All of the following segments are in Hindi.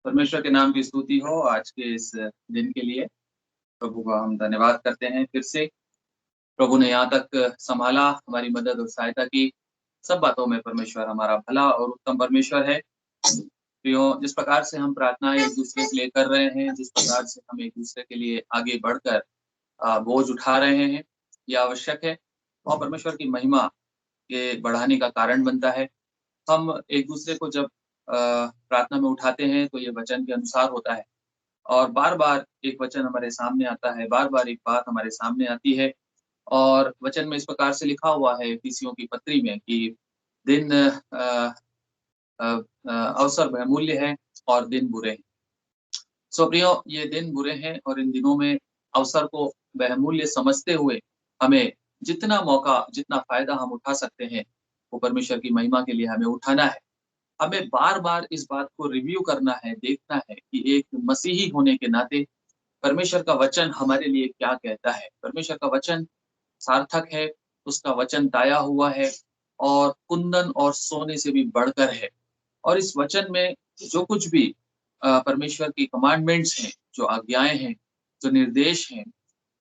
परमेश्वर के नाम की स्तुति हो आज के इस दिन के लिए। प्रभु का हम धन्यवाद करते हैं फिर से। प्रभु ने यहाँ तक संभाला, हमारी मदद और सहायता की। सब बातों में परमेश्वर हमारा भला और उत्तम परमेश्वर है। प्रियो, जिस प्रकार से हम प्रार्थना एक-दूसरे के लिए कर रहे हैं, जिस प्रकार से हम एक-दूसरे के लिए आगे बढ़कर बोझ उठा रहे हैं, ये आवश्यक है और परमेश्वर की महिमा के बढ़ाने का कारण बनता है। हम एक-दूसरे को जब प्रार्थना में उठाते हैं तो ये वचन के अनुसार होता है और बार-बार एक वचन हमारे सामने आता है, बार-बार एक बात हमारे सामने आती है और वचन में इस प्रकार से लिखा हुआ है इफिसियों की पत्री में कि दिन अवसर बहुमूल्य है और दिन बुरे हैं। सो प्रियो, ये दिन बुरे हैं और इन दिनों में अवसर को बहुमूल्य समझते हुए हमें जितना मौका, जितना फ़ायदा हम उठा सकते हैं, वो परमेश्वर की महिमा के लिए हमें उठाना है। हमें बार-बार इस बात को रिव्यू करना है, देखना है कि एक मसीही होने के नाते परमेश्वर का वचन हमारे लिए क्या कहता है। परमेश्वर का वचन सार्थक है, उसका वचन ताया हुआ है और कुंदन और सोने से भी बढ़कर है। और इस वचन में जो कुछ भी परमेश्वर की कमांडमेंट्स हैं, जो आज्ञाएँ हैं, जो निर्देश हैं,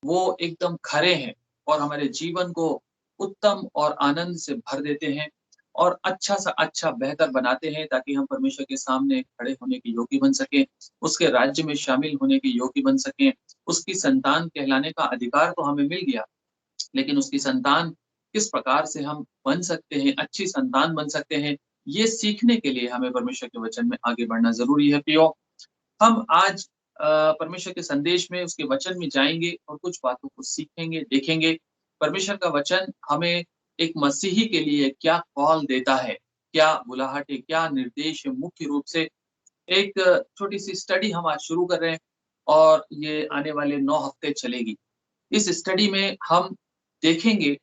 वो एकदम खरे हैं और हमारे जीवन को उत्तम और आनंद से भर देते हैं और अच्छा सा अच्छा बेहतर बनाते हैं ताकि हम परमेश्वर के सामने खड़े होने के योग्य बन सकें, उसके राज्य में शामिल होने के योग्य बन सकें। उसकी संतान कहलाने का अधिकार तो हमें मिल गया, लेकिन उसकी संतान किस प्रकार से हम बन सकते हैं, अच्छी संतान बन सकते हैं, ये सीखने के लिए हमें परमेश्वर के वचन में आगे बढ़ना ज़रूरी है प्रियो। हम आज परमेश्वर के संदेश में, उसके वचन में जाएँगे और कुछ बातों को सीखेंगे, देखेंगे। परमेश्वर का वचन हमें एक मसीही के लिए क्या कॉल देता है, क्या बुलाहट है, क्या निर्देश है, मुख्य रूप से एक छोटी-सी स्टडी हम आज शुरू कर रहे हैं और ये आने वाले 9 हफ्ते चलेगी। इस स्टडी में हम देखेंगे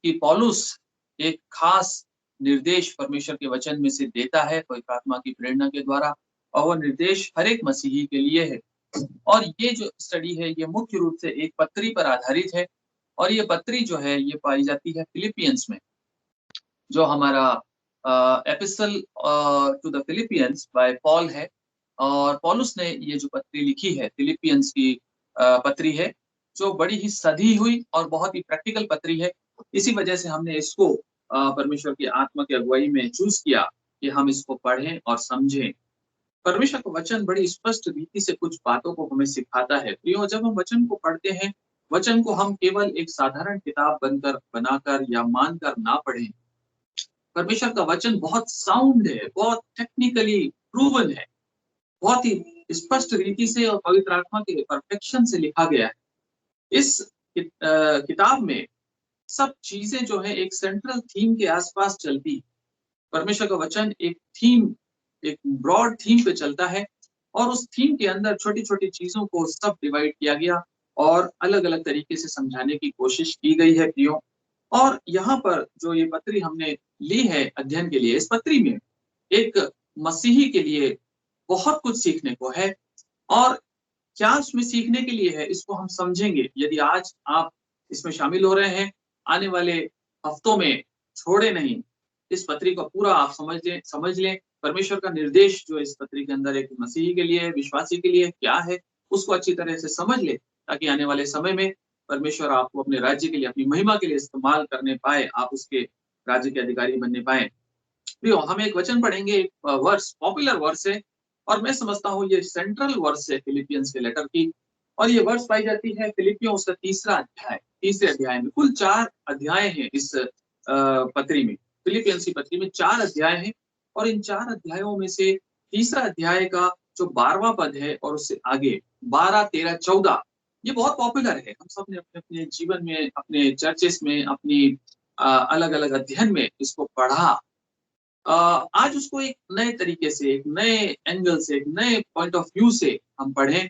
कि पौलुस एक खास निर्देश परमेश्वर के वचन में से देता है पवित्र आत्मा की प्रेरणा के द्वारा और वो निर्देश हर एक मसीही के लिए है। और ये जो स्टडी है ये मुख्य रूप से एक पत्री पर आधारित है और ये पत्री जो है ये पाई जाती है फिलिपियंस में, जो हमारा epistle to the Philippians by Paul है। और पौलुस ने ये जो पत्री लिखी है फिलिपियंस की पत्री है, जो बड़ी ही सधी हुई और बहुत ही प्रैक्टिकल पत्री है। इसी वजह से हमने इसको परमेश्वर की आत्मा की अगुवाई में चूज़ किया कि हम इसको पढ़ें और समझें। परमेश्वर का वचन बड़ी स्पष्ट रीति से कुछ बातों को हमें सिखाता है। प्रियो, जब हम वचन को पढ़ते हैं, वचन को हम केवल एक साधारण किताब बनकर, बनाकर या मानकर ना पढ़ें। परमेश्वर का वचन बहुत साउंड है, बहुत टेक्निकली प्रूवन है, बहुत ही स्पष्ट रीति से और पवित्र आत्मा के परफेक्शन से लिखा गया है। इस किताब में सब चीजें जो है एक सेंट्रल थीम के आसपास चलती है। परमेश्वर का वचन एक थीम, एक ब्रॉड थीम पे चलता है और उस थीम के अंदर छोटी-छोटी चीजों को सब डिवाइड किया गया और अलग-अलग तरीके से समझाने की कोशिश की गई है प्रियो। और यहाँ पर जो ये पत्री हमने ली है अध्ययन के लिए, इस पत्री में एक मसीही के लिए बहुत कुछ सीखने को है और क्या उसमें सीखने के लिए है, इसको हम समझेंगे। यदि आज आप इसमें शामिल हो रहे हैं, आने वाले हफ्तों में छोड़े नहीं, इस पत्री को पूरा आप समझ लें। परमेश्वर का निर्देश जो इस पत्री के अंदर एक मसीही के लिए, विश्वासी के लिए क्या है, उसको अच्छी तरह से समझ लें, ताकि आने वाले समय में परमेश्वर आपको अपने राज्य के लिए, अपनी महिमा के लिए इस्तेमाल करने पाए, आप उसके राज्य के अधिकारी बनने पाएँ। प्रियो, हम एक वचन पढ़ेंगे, एक वर्स, पॉपुलर वर्स है और मैं समझता हूँ ये सेंट्रल वर्स है फिलिपियंस के लेटर की। और ये वर्स पाई जाती है फिलिपियों उसका तीसरा अध्याय, तीसरे अध्याय में। कुल 4 अध्याय हैं इस पत्री में। फिलिपियंस की पत्री में 4 अध्याय हैं और इन 4 अध्यायों में से तीसरा अध्याय का जो 12वां पद है और उससे आगे 12, 13, 14 ये बहुत पॉपुलर है। हम सब ने अपने-अपने जीवन में, अपने चर्चेस में, अपनी अलग-अलग अध्ययन में इसको पढ़ा। आज उसको एक नए तरीके से, एक नए एंगल से, एक नए पॉइंट ऑफ व्यू से हम पढ़ें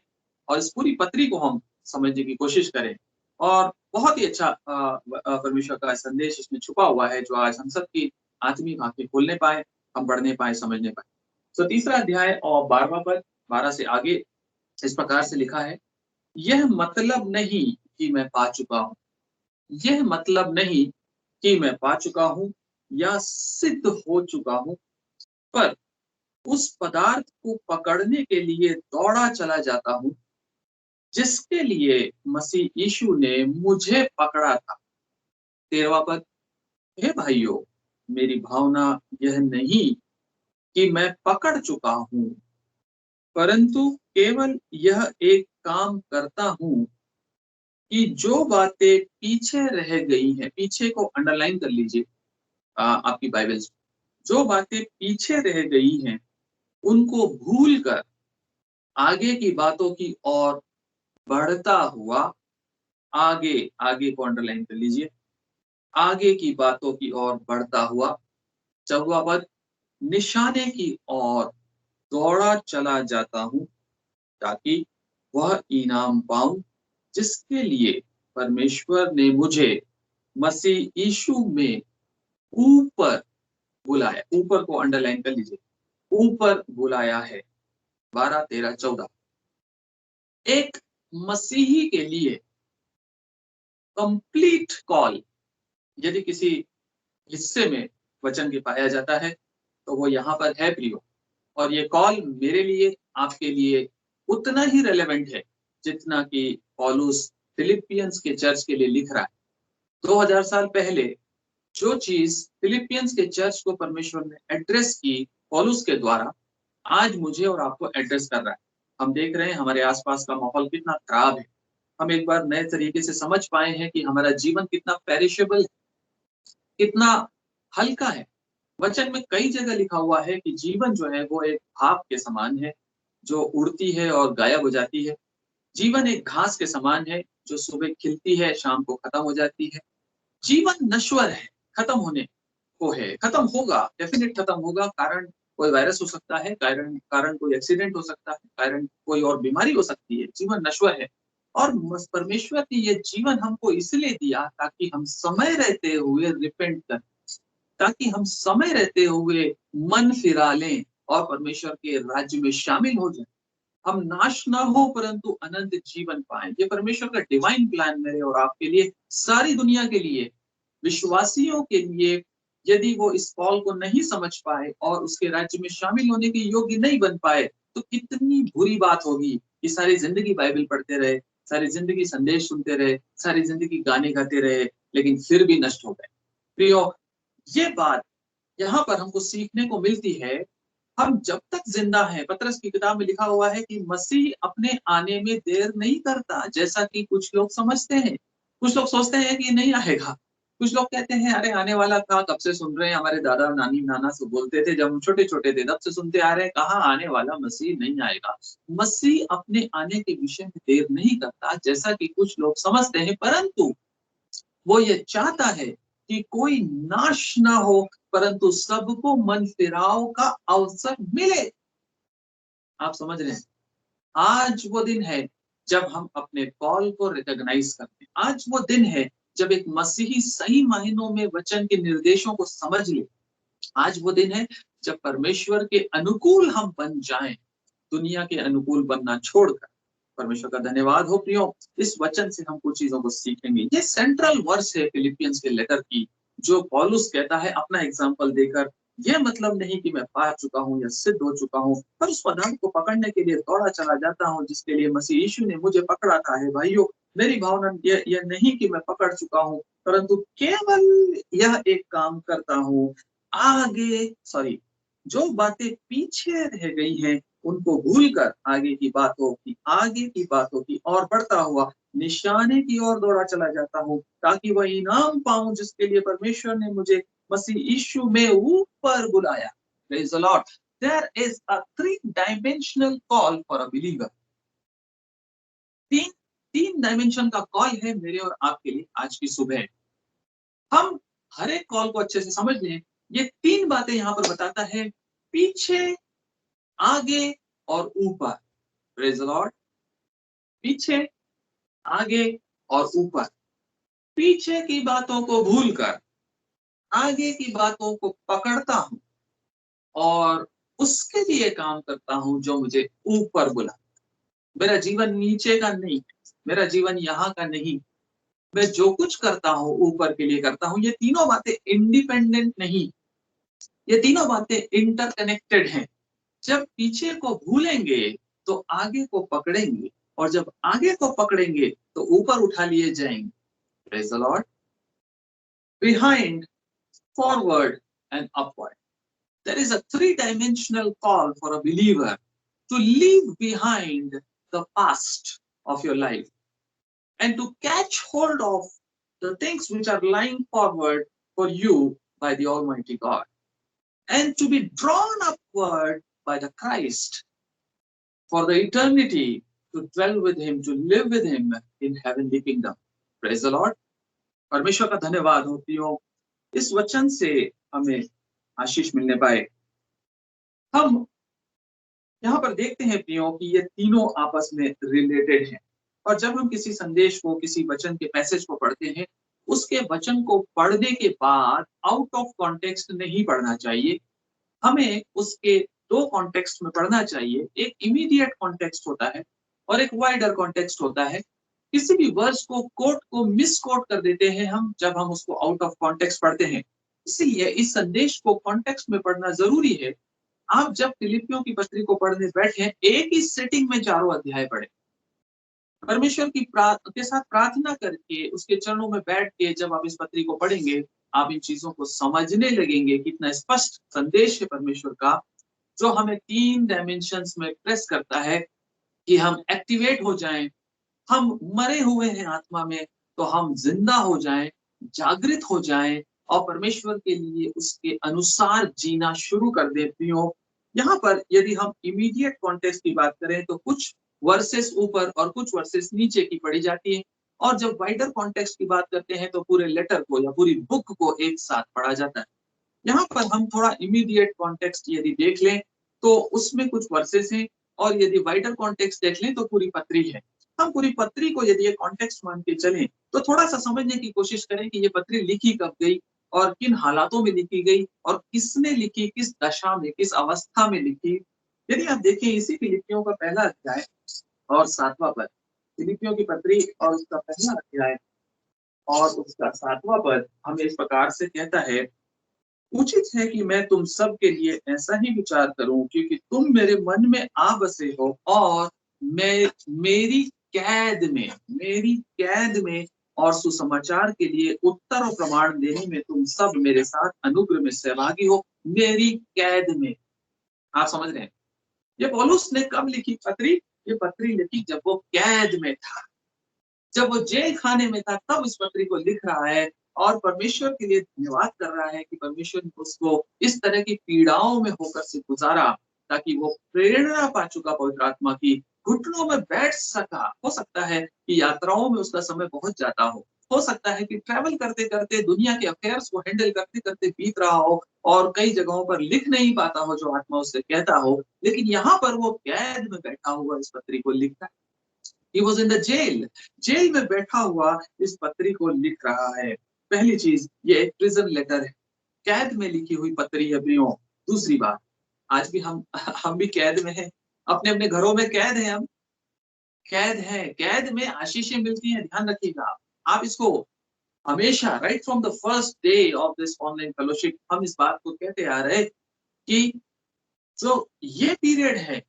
और इस पूरी पत्री को हम समझने की कोशिश करें। और बहुत ही अच्छा परमेश्वर का संदेश इसमें छुपा हुआ है, जो आज हम सबकी आत्मिक आँखें खोलने पाएँ, हम पढ़ने पाएँ, समझने पाएँ। तो तीसरा अध्याय और 12वां पद, 12 से आगे इस प्रकार से लिखा है, "यह मतलब नहीं कि मैं पा चुका हूँ, यह मतलब नहीं कि मैं पा चुका हूँ या सिद्ध हो चुका हूँ, पर उस पदार्थ को पकड़ने के लिए दौड़ा चला जाता हूँ जिसके लिए मसीह यीशु ने मुझे पकड़ा था। 13वां पद, हे भाइयों, मेरी भावना यह नहीं कि मैं पकड़ चुका हूँ, परंतु केवल यह एक काम करता हूँ कि जो बातें पीछे रह गई हैं, पीछे को अंडरलाइन कर लीजिए आपकी बाइबल्स। जो बातें पीछे रह गई हैं, उनको भूल कर आगे की बातों की ओर बढ़ता हुआ, आगे आगे को अंडरलाइन कर लीजिए, आगे की बातों की ओर बढ़ता हुआ। 14वां पद, निशाने की ओर दौड़ा चला जाता हूँ ताकि वह इनाम पाऊं जिसके लिए परमेश्वर ने मुझे मसीह यीशु में ऊपर बुलाया। ऊपर को अंडरलाइन कर लीजिए, ऊपर बुलाया है। 12, 13, 14। एक मसीही के लिए कंप्लीट कॉल यदि किसी हिस्से में वचन के पाया जाता है तो वो यहाँ पर है प्रियो। और ये कॉल मेरे लिए, आपके लिए उतना ही रेलेवेंट है जितना कि पौलुस फिलिपियंस के चर्च के लिए लिख रहा है। 2000 साल पहले जो चीज फिलिपियंस के चर्च को परमेश्वर ने एड्रेस की पौलुस के द्वारा, आज मुझे और आपको एड्रेस कर रहा है। हम देख रहे हैं हमारे आसपास का माहौल कितना खराब है। हम एक बार नए तरीके से समझ पाए हैं कि हमारा जीवन कितना पेरिशेबल, कितना हल्का है। वचन में कई जगह लिखा हुआ है कि जीवन जो है वो एक भाप के समान है जो उड़ती है और गायब हो जाती है। जीवन एक घास के समान है जो सुबह खिलती है, शाम को खत्म हो जाती है। जीवन नश्वर है, खत्म होने को है, खत्म होगा, डेफिनेट खत्म होगा। कारण कोई वायरस हो सकता है, कारण कारण कोई एक्सीडेंट हो सकता है, कारण कोई और बीमारी हो सकती है। जीवन नश्वर है और परमेश्वर ने ये जीवन हमको इसलिए दिया ताकि हम समय रहते हुए रिपेंट करें, ताकि हम समय रहते हुए मन फिरा लें और परमेश्वर के राज्य में शामिल हो जाएं। हम नाश ना हो परंतु अनंत जीवन पाएं। ये परमेश्वर का डिवाइन प्लान मेरे और आपके लिए, सारी दुनिया के लिए, विश्वासियों के लिए। यदि वो इस कॉल को नहीं समझ पाए और उसके राज्य में शामिल होने के योग्य नहीं बन पाए तो कितनी बुरी बात होगी कि सारी जिंदगी बाइबल पढ़ते रहे, सारी जिंदगी संदेश सुनते रहे, सारी जिंदगी गाने गाते रहे, लेकिन फिर भी नष्ट हो गए। प्रियो, ये बात यहाँ पर हमको सीखने को मिलती है। हम जब तक जिंदा हैं, पतरस की किताब में लिखा हुआ है कि मसीह अपने आने में देर नहीं करता, जैसा कि कुछ लोग समझते हैं। कुछ लोग सोचते हैं कि नहीं आएगा। कुछ लोग कहते हैं अरे आने वाला था, कब से सुन रहे हैं, हमारे दादा नानी नाना से बोलते थे जब हम छोटे छोटे थे, तब से सुनते आ रहे हैं, कहाँ आने वाला मसीह नहीं आएगा। मसीह अपने आने के विषय में देर नहीं करता जैसा कि कुछ लोग समझते हैं, परंतु वो ये चाहता है कि कोई नाश ना हो परंतु सबको मन फिराव का अवसर मिले। आप समझ रहे हैं? आज वो दिन है जब हम अपने कॉल को रिकॉग्नाइज करते हैं। आज वो दिन है जब एक मसीही सही मायनों में वचन के निर्देशों को समझ ले। आज वो दिन है जब परमेश्वर के अनुकूल हम बन जाएं, दुनिया के अनुकूल बनना छोड़कर। परमेश्वर का धन्यवाद हो प्रियो, इस वचन से हम कुछ चीजों को सीखेंगे। ये सेंट्रल वर्स है फिलिपियंस के लेटर की, जो पौलुस कहता है अपना एग्जाम्पल देकर, यह मतलब नहीं कि मैं पा चुका हूँ या सिद्ध हो चुका हूँ, पर उस पदार्थ को पकड़ने के लिए दौड़ा चला जाता हूँ जिसके लिए मसीह यीशु ने मुझे पकड़ा था। है भाइयों, मेरी भावना यह नहीं कि मैं पकड़ चुका हूँ, परंतु केवल यह एक काम करता हूँ, आगे सॉरी जो बातें पीछे रह गई हैं उनको भूलकर आगे की बातों की और बढ़ता हुआ निशाने की ओर दौड़ा चला जाता हूँ ताकि वह इनाम पाऊं जिसके लिए परमेश्वर ने मुझे मसीह यीशु में ऊपर बुलाया। Praise the Lord. There is a three-dimensional call for a believer. तीन डायमेंशन का कॉल है मेरे और आपके लिए आज की सुबह। हम हर एक कॉल को अच्छे से समझ लें। ये तीन बातें यहाँ पर बताता है, पीछे, आगे और ऊपर। Praise the Lord. पीछे, आगे और ऊपर। पीछे की बातों को भूलकर आगे की बातों को पकड़ता हूं और उसके लिए काम करता हूं जो मुझे ऊपर बुला। मेरा जीवन नीचे का नहीं, मेरा जीवन यहाँ का नहीं। मैं जो कुछ करता हूं ऊपर के लिए करता हूं। ये तीनों बातें इंडिपेंडेंट नहीं, ये तीनों बातें इंटरकनेक्टेड हैं। जब पीछे को भूलेंगे तो आगे को पकड़ेंगे, और जब आगे को पकड़ेंगे तो ऊपर उठा लिए जाएंगे। Praise the Lord. Behind, forward and upward. There is a three-dimensional call for a believer to leave behind the past of your life and to catch hold of the things which are lying forward for you by the Almighty God, and to be drawn upward by the Christ for the eternity, to dwell with him, to live with him in heavenly kingdom. Praise the Lord. परमेश्वर का धन्यवाद हो प्रियो, इस वचन से हमें आशीष मिलने पाए। हम यहाँ पर देखते हैं प्रियो कि ये तीनों आपस में रिलेटेड हैं, और जब हम किसी संदेश को, किसी वचन के पैसेज को पढ़ते हैं, उसके वचन को पढ़ने के बाद आउट ऑफ कॉन्टेक्स्ट नहीं पढ़ना चाहिए। हमें उसके दो कॉन्टेक्स्ट में पढ़ना चाहिए। एक इमीडिएट कॉन्टेक्स्ट होता है और एक वाइडर कॉन्टेक्स्ट होता है। किसी भी वर्ड्स को, कोट को मिस कोट कर देते हैं हम जब हम उसको आउट ऑफ कॉन्टेक्स्ट पढ़ते हैं। इसीलिए इस संदेश को कॉन्टेक्स्ट में पढ़ना जरूरी है। आप जब फिलिपियों की पत्री को पढ़ने बैठे, एक ही सेटिंग में चारों अध्याय पढ़े, परमेश्वर की के साथ प्रार्थना करके उसके चरणों में बैठ के जब आप इस पत्री को पढ़ेंगे, आप इन चीजों को समझने लगेंगे। कितना स्पष्ट संदेश है परमेश्वर का, जो हमें 3 डायमेंशंस में प्रेस करता है कि हम एक्टिवेट हो जाएं। हम मरे हुए हैं आत्मा में, तो हम जिंदा हो जाएं, जागृत हो जाएं और परमेश्वर के लिए उसके अनुसार जीना शुरू कर देती हो। यहाँ पर यदि हम इमीडिएट कॉन्टेक्स्ट की बात करें तो कुछ वर्सेस ऊपर और कुछ वर्सेस नीचे की पढ़ी जाती है, और जब वाइडर कॉन्टेक्स्ट की बात करते हैं तो पूरे लेटर को या पूरी बुक को एक साथ पढ़ा जाता है। यहाँ पर हम थोड़ा इमीडिएट कॉन्टेक्स्ट यदि देख लें तो उसमें कुछ वर्सेस हैं, और यदि वाइडर कॉन्टेक्स्ट देख लें तो पूरी पत्री है। हम पूरी पत्री को यदि ये कॉन्टेक्स्ट मान के चलें तो थोड़ा सा समझने की कोशिश करें कि ये पत्री लिखी कब गई और किन हालातों में लिखी गई और किसने लिखी, किस दशा में, किस अवस्था में लिखी। यदि आप देखें इसी फिलिपियों का पहला अध्याय और 7वां पद, फिलिपियों की पत्री और उसका पहला अध्याय और उसका 7वां पद हमें इस प्रकार से कहता है, उचित है कि मैं तुम सब के लिए ऐसा ही विचार करूं, क्योंकि तुम मेरे मन में आ बसे हो, और मैं मेरी कैद में और सुसमाचार के लिए उत्तर और प्रमाण देने में तुम सब मेरे साथ अनुग्रह में सहभागी हो। मेरी कैद में, आप समझ रहे हैं, ये पौलुस ने कब लिखी पत्री? ये पत्री लिखी जब वो कैद में था, जब वो जेल खाने में था, तब इस पत्री को लिख रहा है और परमेश्वर के लिए धन्यवाद कर रहा है कि परमेश्वर ने उसको इस तरह की पीड़ाओं में होकर से गुजारा, ताकि वो प्रेरणा पा चुका पवित्र आत्मा की, घुटनों में बैठ सका। हो सकता है कि यात्राओं में उसका समय बहुत जाता हो सकता है कि ट्रैवल करते करते दुनिया के अफेयर्स को हैंडल करते करते बीत रहा हो और कई जगहों पर लिख नहीं पाता हो जो आत्मा उससे कहता हो, लेकिन यहाँ पर वो कैद में बैठा हुआ इस पत्री को लिखता है। He was in the jail. Jail में बैठा हुआ इस पत्री को लिख रहा है। पहली चीज, ये एक प्रिजन लेटर है, कैद में लिखी हुई पत्री है प्रियो। दूसरी बात, आज भी हम भी कैद में हैं, अपने अपने घरों में कैद हैं। हम कैद हैं, कैद में आशीषें मिलती हैं। ध्यान रखिएगा आप इसको हमेशा, right from the first day of this online fellowship, हम इस बात को कहते आ रहे कि जो ये पीरियड है,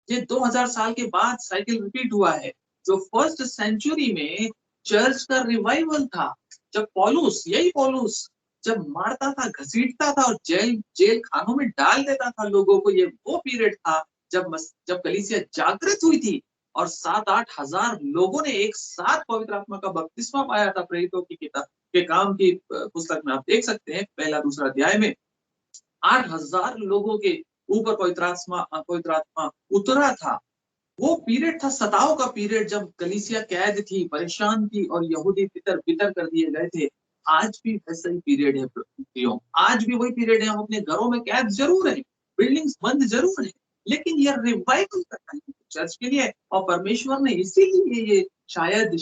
ये 2000 साल के बाद साइकिल रिपीट हुआ है। जो फर्स्ट सेंचुरी में चर्च का रिवाइवल था, जब पौलुस, यही पौलुस जब मारता था, घसीटता था और जेल खानों में डाल देता था लोगों को, ये वो पीरियड था जब कलीसिया जागृत हुई थी और 7-8 हजार लोगों ने एक साथ पवित्र आत्मा का बपतिस्मा पाया था। प्रेरितों की किताब के काम की पुस्तक में आप देख सकते हैं, पहला दूसरा अध्याय में 8,000 लोगों के ऊपर पवित्र आत्मा उतरा था। वो पीरियड था सताव का पीरियड, जब कलीसिया कैद थी, परेशान थी और यहूदी तितर बितर कर दिए गए थे। आज भी वैसा ही पीरियड है प्रियो, आज भी वही पीरियड है। हम अपने घरों में कैद जरूर है, बिल्डिंग्स बंद जरूर है, लेकिन ये रिवाइवल का टाइम है चर्च के लिए, और परमेश्वर ने इसीलिए ये शायद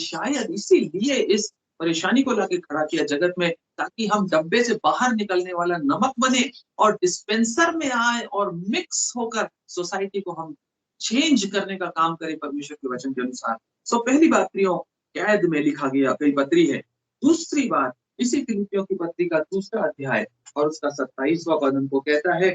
इसीलिए इस परेशानी को लाके खड़ा किया जगत में, ताकि हम डब्बे से बाहर निकलने वाला नमक बने और डिस्पेंसर में आए और मिक्स होकर सोसाइटी को हम चेंज करने का काम करे परमेश्वर के वचन के अनुसार। सो पहली बात प्रियो, कैद में लिखा गया कई पत्री है। दूसरी बात, इसी फिलिपियों की पत्री का दूसरा अध्याय और उसका 27वां पद हमको कहता है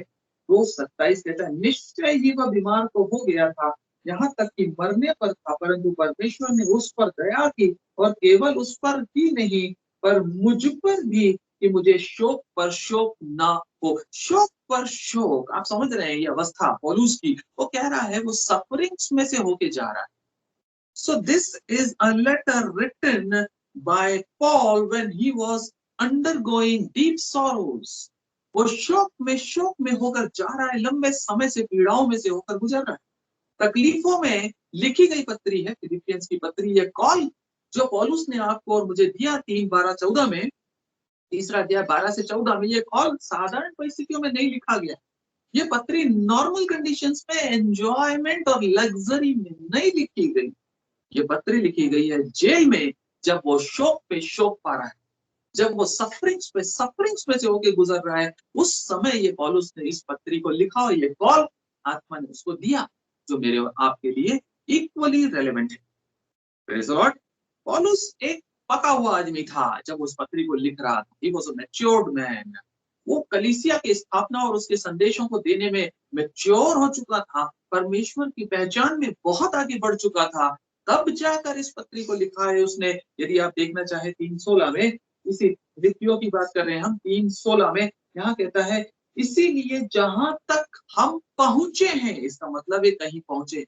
2:27 कहता है, निश्चय ही वह बीमार तो हो गया था, यहाँ तक कि मरने पर था, परंतु परमेश्वर ने उस पर दया की, और केवल उस पर ही नहीं पर मुझ पर भी, कि मुझे शोक पर शोक ना हो। शोक पर शोक, आप समझ रहे हैं ये अवस्था पौलुस की, वो कह रहा है वो सफरिंग्स में से होके जा रहा है। So this is a letter written by Paul when he was undergoing deep sorrows. वो शोक में होकर जा रहा है, लंबे समय से पीड़ाओं में से होकर गुजर रहा है। तकलीफों में लिखी गई पत्री है फिलिपियंस की पत्री। ये कॉल जो पौलुस ने आपको और मुझे दिया 3:12-14 में, तीसरा अध्याय 12 से 14 में, ये कॉल साधारण परिस्थितियों में नहीं लिखा गया। ये पत्री नॉर्मल कंडीशंस में एंजॉयमेंट और लग्जरी में नहीं लिखी गई। ये पत्री लिखी गई है जेल में, जब वो शोक पे शोक पा रहा है, जब वो सफरिंग्स में से होके गुजर रहा है, उस समय ये पौलुस ने इस पत्री को लिखा और ये कॉल आत्मा ने उसको दिया, जो मेरे और आपके लिए इक्वली रेलेवेंट है। Praise the Lord. पौलुस एक पका हुआ आदमी था जब उस पत्री को लिख रहा था। He was a matured man. वो कलीसिया की स्थापना और उसके संदेशों को देने में मैच्योर हो चुका था, परमेश्वर की पहचान में बहुत आगे बढ़ चुका था। तब जाकर इस पत्री को लिखा है उसने। यदि आप देखना चाहे 3:16 में, इसी फिलिप्पियों की बात कर रहे हैं हम, 3:16 में यहाँ कहता है, इसीलिए जहां तक हम पहुंचे हैं, इसका मतलब है कहीं पहुंचे।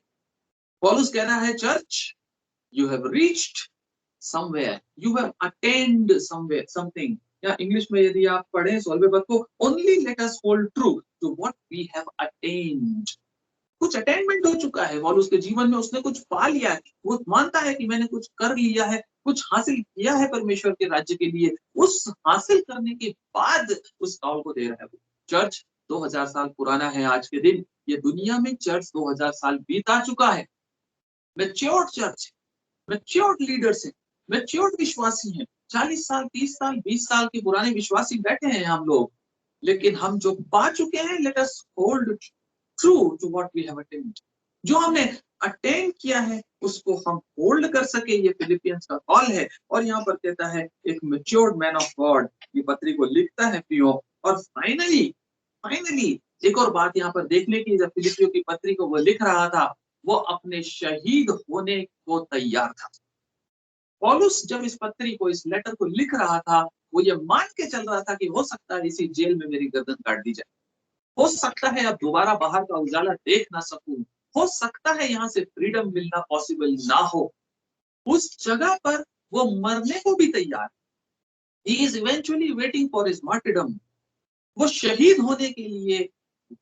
पौलुस कह रहा है, church, you have reached somewhere, you have attained somewhere something, या इंग्लिश में यदि आप पढ़ें सोलवे पद को, only let us hold true to what we have attained। कुछ अटेनमेंट हो चुका है और उसके जीवन में उसने कुछ पा लिया है। वो मानता है कि मैंने कुछ कर लिया है, कुछ हासिल किया है परमेश्वर के राज्य के लिए। उस हासिल करने के बाद उस कॉल को दे रहा है। चर्च 2000 साल पुराना है आज के दिन। ये दुनिया में चर्च 2000 साल बीता चुका है। मैच्योर्ड चर्च, मैच्योर्ड लीडर्स हैं, मैच्योर्ड विश्वासी हैं। 40 साल, 30 साल, 20 साल के पुराने विश्वासी बैठे हैं हम लोग। लेकिन हम जो पा चुके हैं, let us hold true to what we have attained. जो हमने अटेन किया है उसको हम होल्ड कर सके, ये फिलिपियंस का कॉल है। और यहाँ पर कहता है एक मैच्योर्ड मैन ऑफ गॉड ये पत्री को लिखता है प्रियो। और फाइनली एक और बात यहाँ पर देखने की, जब फिलिपियों की पत्री को वो लिख रहा था, वो अपने शहीद होने को तैयार था। पौलुस जब इस पत्री को, इस लेटर को लिख रहा था, वो ये मान के चल रहा था कि हो सकता है इसी जेल में मेरी गर्दन काट दी जाए, हो सकता है अब दोबारा बाहर का उजाला देख ना सकूं, हो सकता है यहाँ से फ्रीडम मिलना पॉसिबल ना हो। उस जगह पर वो मरने को भी तैयार। He is eventually waiting for his martyrdom। वो शहीद होने के लिए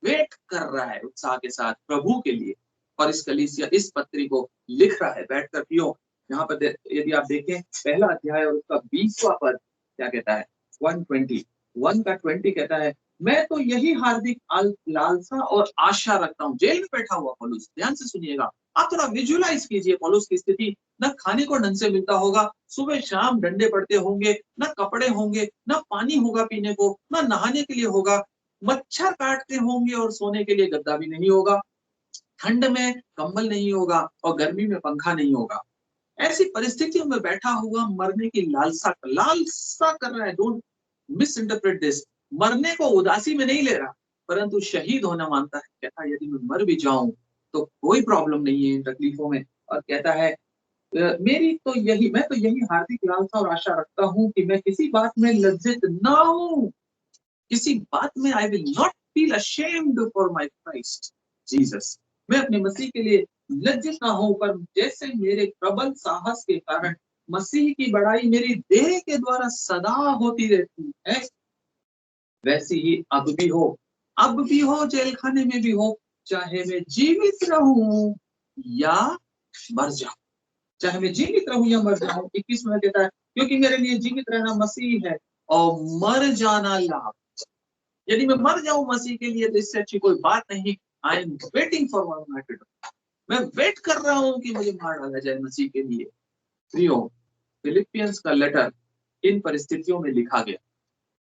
वेट कर रहा है उत्साह के साथ प्रभु के लिए। और इस कलीसिया इस पत्री को लिख रहा है बैठकर पियो। यहाँ पर यदि आप देखें पहला अध्याय और उसका 20वां पद क्या कहता है, 1 का 20 कहता है, मैं तो यही हार्दिक लालसा और आशा रखता हूँ। जेल में बैठा हुआ पौलुस, ध्यान से सुनिएगा। आप थोड़ा विजुअलाइज कीजिए पौलुस की स्थिति। न खाने को ढंग से मिलता होगा, सुबह शाम डंडे पड़ते होंगे, न कपड़े होंगे, न पानी होगा पीने को, न नहाने के लिए होगा, मच्छर काटते होंगे और सोने के लिए गद्दा भी नहीं होगा, ठंड में कंबल नहीं होगा और गर्मी में पंखा नहीं होगा। ऐसी परिस्थितियों में बैठा हुआ मरने की लालसा कर रहा है। Don't miss interpret this. मरने को उदासी में नहीं ले रहा, परंतु शहीद होना मानता है। कहता है यदि मैं मर भी जाऊं तो कोई प्रॉब्लम नहीं है इन तकलीफों में। और कहता है मैं तो यही हार्दिक लालसा और आशा रखता हूं कि मैं किसी बात में लज्जित ना हूं, किसी बात में I will not feel ashamed for my Christ Jesus. मैं अपने मसीह के लिए लज्जित ना हूं, पर जैसे मेरे प्रबल साहस के कारण मसीह की बड़ाई मेरी देह के द्वारा सदा होती रहती है, वैसी ही अब भी हो जेल खाने में भी हो, चाहे मैं जीवित रहूं या मर जाऊं। चाहे मैं जीवित रहूं या मर जाऊं। 21 में कहता है, क्योंकि मेरे लिए जीवित रहना मसीह है और मर जाना लाभ। यदि मैं मर जाऊं मसीह के लिए तो इससे अच्छी कोई बात नहीं। I am waiting for my martyrdom. मैं वेट कर रहा हूं कि मुझे मार डाला जाए मसीह के लिए। प्रियो, फिलिपियंस का लेटर इन परिस्थितियों में लिखा गया।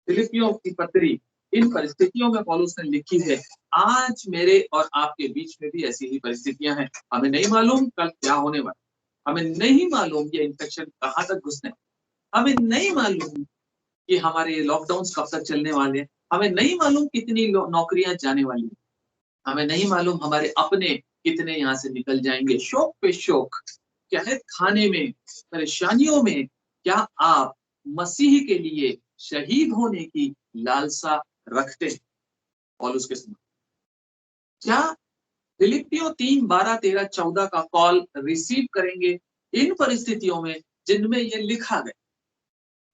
फिलिपियों की पत्री इन परिस्थितियों में पौलुस ने लिखी है। आज मेरे और आपके बीच में भी ऐसी ही परिस्थितियां हैं। हमें नहीं मालूम कल क्या होने वाला, हमें नहीं मालूम ये इन्फेक्शन कहाँ तक घुसने, हमें नहीं मालूम कि हमारे लॉकडाउन कब तक चलने वाले हैं, हमें नहीं मालूम कितनी नौकरियां जाने वाली हैं, हमें नहीं मालूम हमारे अपने कितने यहाँ से निकल जाएंगे। शौक पे शौक, क्या है खाने में, परेशानियों में, क्या आप मसीह के लिए शहीद होने की लालसा रखते हैं? पौलुस के समय क्या फिलिपियों 3:12-13-14 का कॉल रिसीव करेंगे इन परिस्थितियों में जिनमें ये लिखा गया?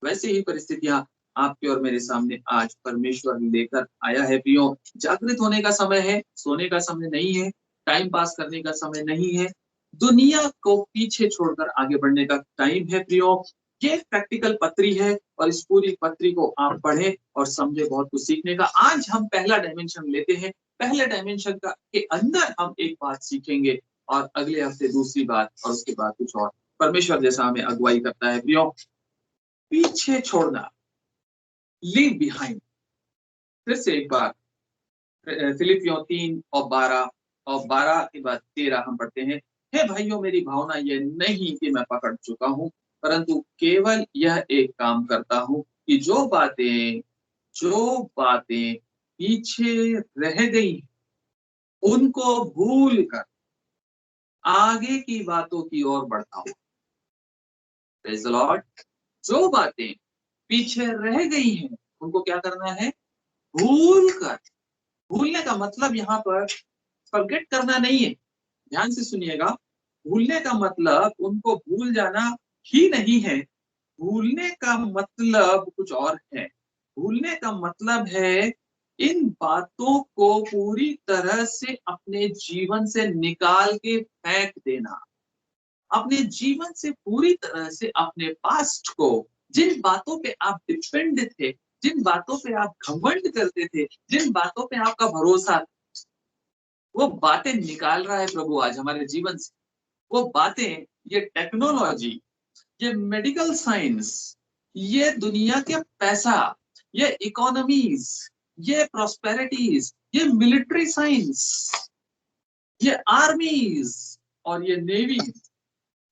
वैसे ही परिस्थितियां आपके और मेरे सामने आज परमेश्वर लेकर आया है। प्रियो, जागृत होने का समय है, सोने का समय नहीं है, टाइम पास करने का समय नहीं है, दुनिया को पीछे छोड़कर आगे बढ़ने का टाइम है। प्रियो, ये प्रैक्टिकल पत्री है और इस पूरी पत्री को आप पढ़े और समझे, बहुत कुछ सीखने का। आज हम पहला डायमेंशन लेते हैं। पहले डायमेंशन का के अंदर हम एक बात सीखेंगे और अगले हफ्ते दूसरी बात और उसके बाद कुछ और। परमेश्वर जैसा हमें अगुवाई करता है। प्रियो, पीछे छोड़ना, लीव बिहाइंड। फिर से एक बार फिलिपियों 3:12 के बाद 13 हम पढ़ते हैं। हे भाइयों, मेरी भावना यह नहीं कि मैं पकड़ चुका हूं, परंतु केवल यह एक काम करता हूं कि जो बातें पीछे रह गई उनको भूल कर आगे की बातों की ओर बढ़ता हूं। Praise the Lord. जो बातें पीछे रह गई हैं उनको क्या करना है? भूल कर। भूलने का मतलब यहाँ पर फॉरगेट करना नहीं है, ध्यान से सुनिएगा। भूलने का मतलब उनको भूल जाना ही नहीं है, भूलने का मतलब कुछ और है। भूलने का मतलब है इन बातों को पूरी तरह से अपने जीवन से निकाल के फेंक देना। अपने जीवन से पूरी तरह से अपने पास्ट को, जिन बातों पे आप डिपेंड थे, जिन बातों पे आप घमंड करते थे, जिन बातों पे आपका भरोसा, वो बातें निकाल रहा है प्रभु आज हमारे जीवन से। वो बातें, ये टेक्नोलॉजी, ये मेडिकल साइंस, ये दुनिया के पैसा, ये इकोनॉमीज, ये प्रॉस्पेरिटीज, ये मिलिट्री साइंस, ये आर्मीज और ये नेवी,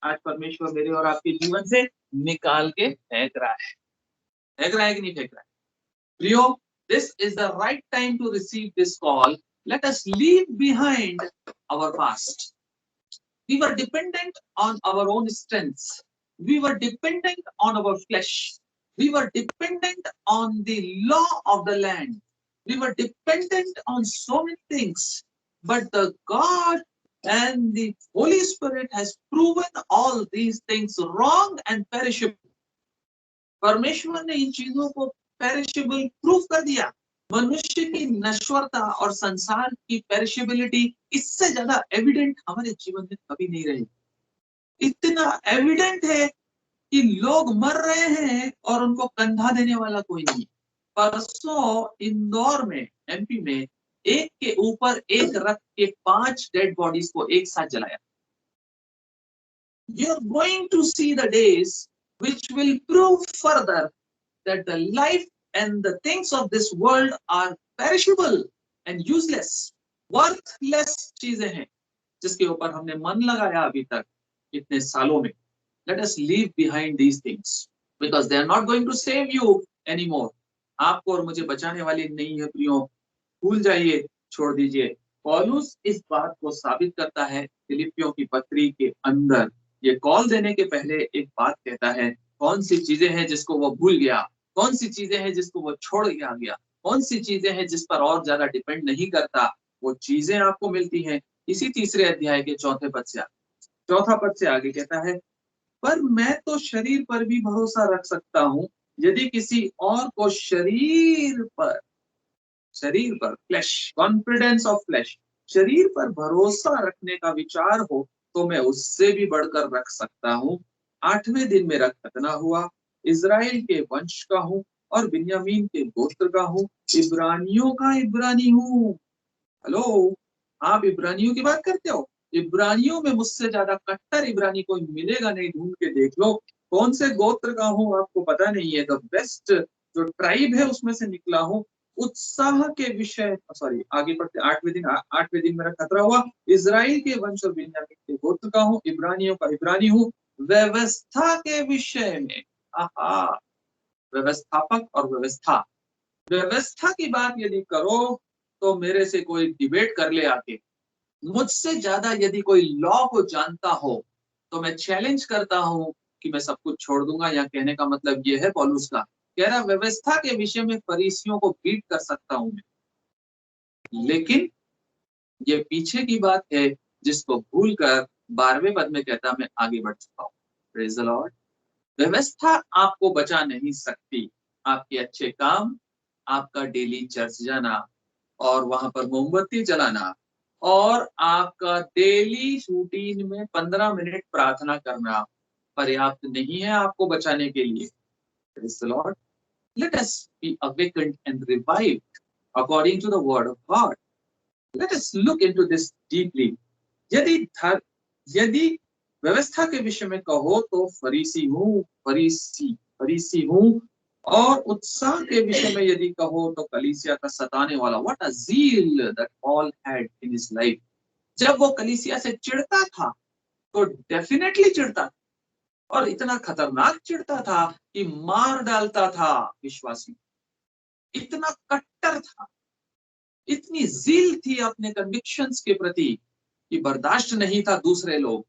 आज परमेश्वर मेरे और आपके जीवन से निकाल के फेंक रहा है। फेंक रहा है कि नहीं फेंक रहा है? प्रियो, this is the right time to receive this call. Let us leave behind our past. We were dependent on our own strengths. We were dependent on our flesh. We were dependent on the law of the land. We were dependent on so many things. But the God and the Holy Spirit has proven all these things wrong and perishable. परमेश्वर ने इन चीजों को पेरिशेबल प्रूफ कर दिया। मनुष्य की नश्वरता और संसार की पेरिशेबिलिटी इससे ज्यादा एविडेंट हमारे जीवन में कभी नहीं रही। इतना एविडेंट है कि लोग मर रहे हैं और उनको कंधा देने वाला कोई नहीं। परसों इंदौर में, एमपी में, एक के ऊपर एक रख के 5 डेड बॉडीज को एक साथ जलाया। You are going to see the days which will prove further that the life and the things of this world are perishable and useless, worthless चीजें हैं जिसके ऊपर हमने मन लगाया अभी तक इतने सालों में। Let us leave behind these things because they are not going to save you anymore. आपको और मुझे बचाने वाली नहीं है प्रियो, भूल जाइए, छोड़ दीजिए। पौलुस इस बात को साबित करता है फिलिपियों की पत्री के अंदर। ये कॉल देने के पहले एक बात कहता है, कौन सी चीजें हैं जिसको वो भूल गया, कौन सी चीजें हैं जिसको वो छोड़ गया, कौन सी चीजें हैं जिस पर और ज्यादा डिपेंड नहीं करता। वो चीजें आपको मिलती हैं इसी 3 अध्याय के 4 पद से। 4 पद से आगे कहता है, पर मैं तो शरीर पर भी भरोसा रख सकता हूँ, यदि किसी और को शरीर पर फ्लैश, कॉन्फिडेंस ऑफ फ्लैश, शरीर पर भरोसा रखने का विचार हो तो मैं उससे भी बढ़कर रख सकता हूँ। 8वें दिन मेरा खतना हुआ, इजराइल के वंश का हूँ और बिन्यामीन के गोत्र का हूँ, इब्रानियों का इब्रानी हूँ। हेलो, आप इब्रानियों की बात करते हो? इब्रानियों में मुझसे ज्यादा कट्टर इब्रानी कोई मिलेगा नहीं, ढूंढ के देख लो। कौन से गोत्र का हूँ आपको पता नहीं है, द बेस्ट जो ट्राइब है उसमें से निकला हूँ। उत्साह के विषय, सॉरी आगे बढ़ते, 8वें दिन मेरा खतरा हुआ, इजराइल के वंश और बिन्यामीन के गोत्र का हूँ, इब्रानियों का इब्रानी हूँ। व्यवस्था के विषय में, आहा, व्यवस्थापक और व्यवस्था, व्यवस्था की बात यदि करो तो मेरे से कोई डिबेट कर ले आके, मुझसे ज्यादा यदि कोई लॉ को जानता हो तो मैं चैलेंज करता हूं कि मैं सब कुछ छोड़ दूंगा। या कहने का मतलब ये है पौलुस का, कह रहा व्यवस्था के विषय में फरीसियों को बीट कर सकता हूं मैं, लेकिन ये पीछे की बात है जिसको भूलकर 12वें पद में कहता मैं आगे बढ़ चुका हूं। Praise the Lord. व्यवस्था आपको बचा नहीं सकती। आपके अच्छे काम, आपका डेली चर्च जाना और वहां पर मोमबत्ती जलाना और आपका डेली रूटीन में 15 मिनट प्रार्थना करना पर्याप्त नहीं है आपको बचाने के लिए। Praise the Lord. Let us be awakened and revived according to the word of God. Let us look into this deeply. यदि यदि व्यवस्था के विषय में कहो तो फरीसी हूँ और उत्साह के विषय में यदि कहो तो कलीसिया का सताने वाला। What a zeal that Paul had in his life. जब वो कलीसिया से चिढ़ता था तो डेफिनेटली चिढ़ता था, और इतना खतरनाक चिढ़ता था कि मार डालता था विश्वासी। इतना कट्टर था, इतनी ज़ील थी अपने कन्विक्शंस के प्रति कि बर्दाश्त नहीं था दूसरे लोग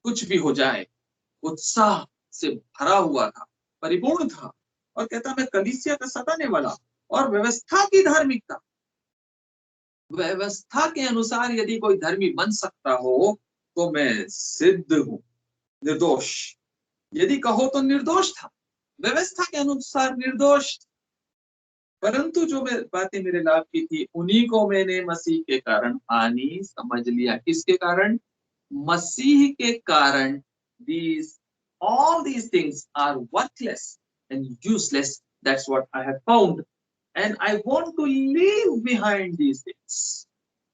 कुछ भी हो जाए। उत्साह से भरा हुआ था, परिपूर्ण था, और कहता मैं कलीसिया का सताने वाला। और व्यवस्था की धार्मिकता, व्यवस्था के अनुसार यदि कोई धर्मी बन सकता हो तो मैं सिद्ध हूं, निर्दोष। यदि कहो तो निर्दोष था, व्यवस्था के अनुसार निर्दोष। परंतु जो बातें मेरे लाभ की थी उन्हीं को मैंने मसीह के कारण हानि समझ लिया। किसके कारण? मसीह के कारण। these all these things are worthless and useless. That's what I have found and I want to leave behind these things.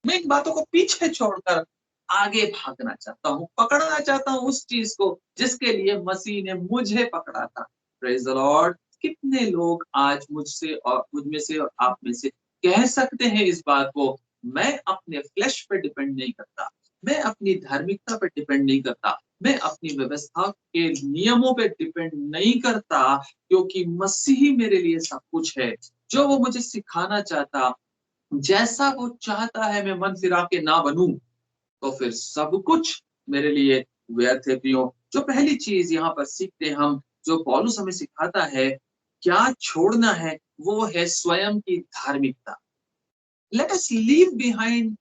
मैं इन बातों को पीछे छोड़कर आगे भागना चाहता हूँ, पकड़ना चाहता हूँ उस चीज को जिसके लिए मसीह ने मुझे पकड़ा था। Praise the Lord. कितने लोग आज मुझसे और मुझ में से और आप में से कह सकते हैं इस बात को, मैं अपने फ्लैश पे डिपेंड नहीं करता, मैं अपनी धार्मिकता पे डिपेंड नहीं करता, मैं अपनी व्यवस्था के नियमों पे डिपेंड नहीं करता, क्योंकि मसीह मेरे लिए सब कुछ है। जो वो मुझे सिखाना चाहता, जैसा वो चाहता है मैं मन फिरा के ना बनूं, तो फिर सब कुछ मेरे लिए व्यर्थ है। प्रियो, जो पहली चीज यहाँ पर सीखते हैं हम, जो पौलुस हमें सिखाता है क्या छोड़ना है, वो है स्वयं की धार्मिकता। Let us leave behind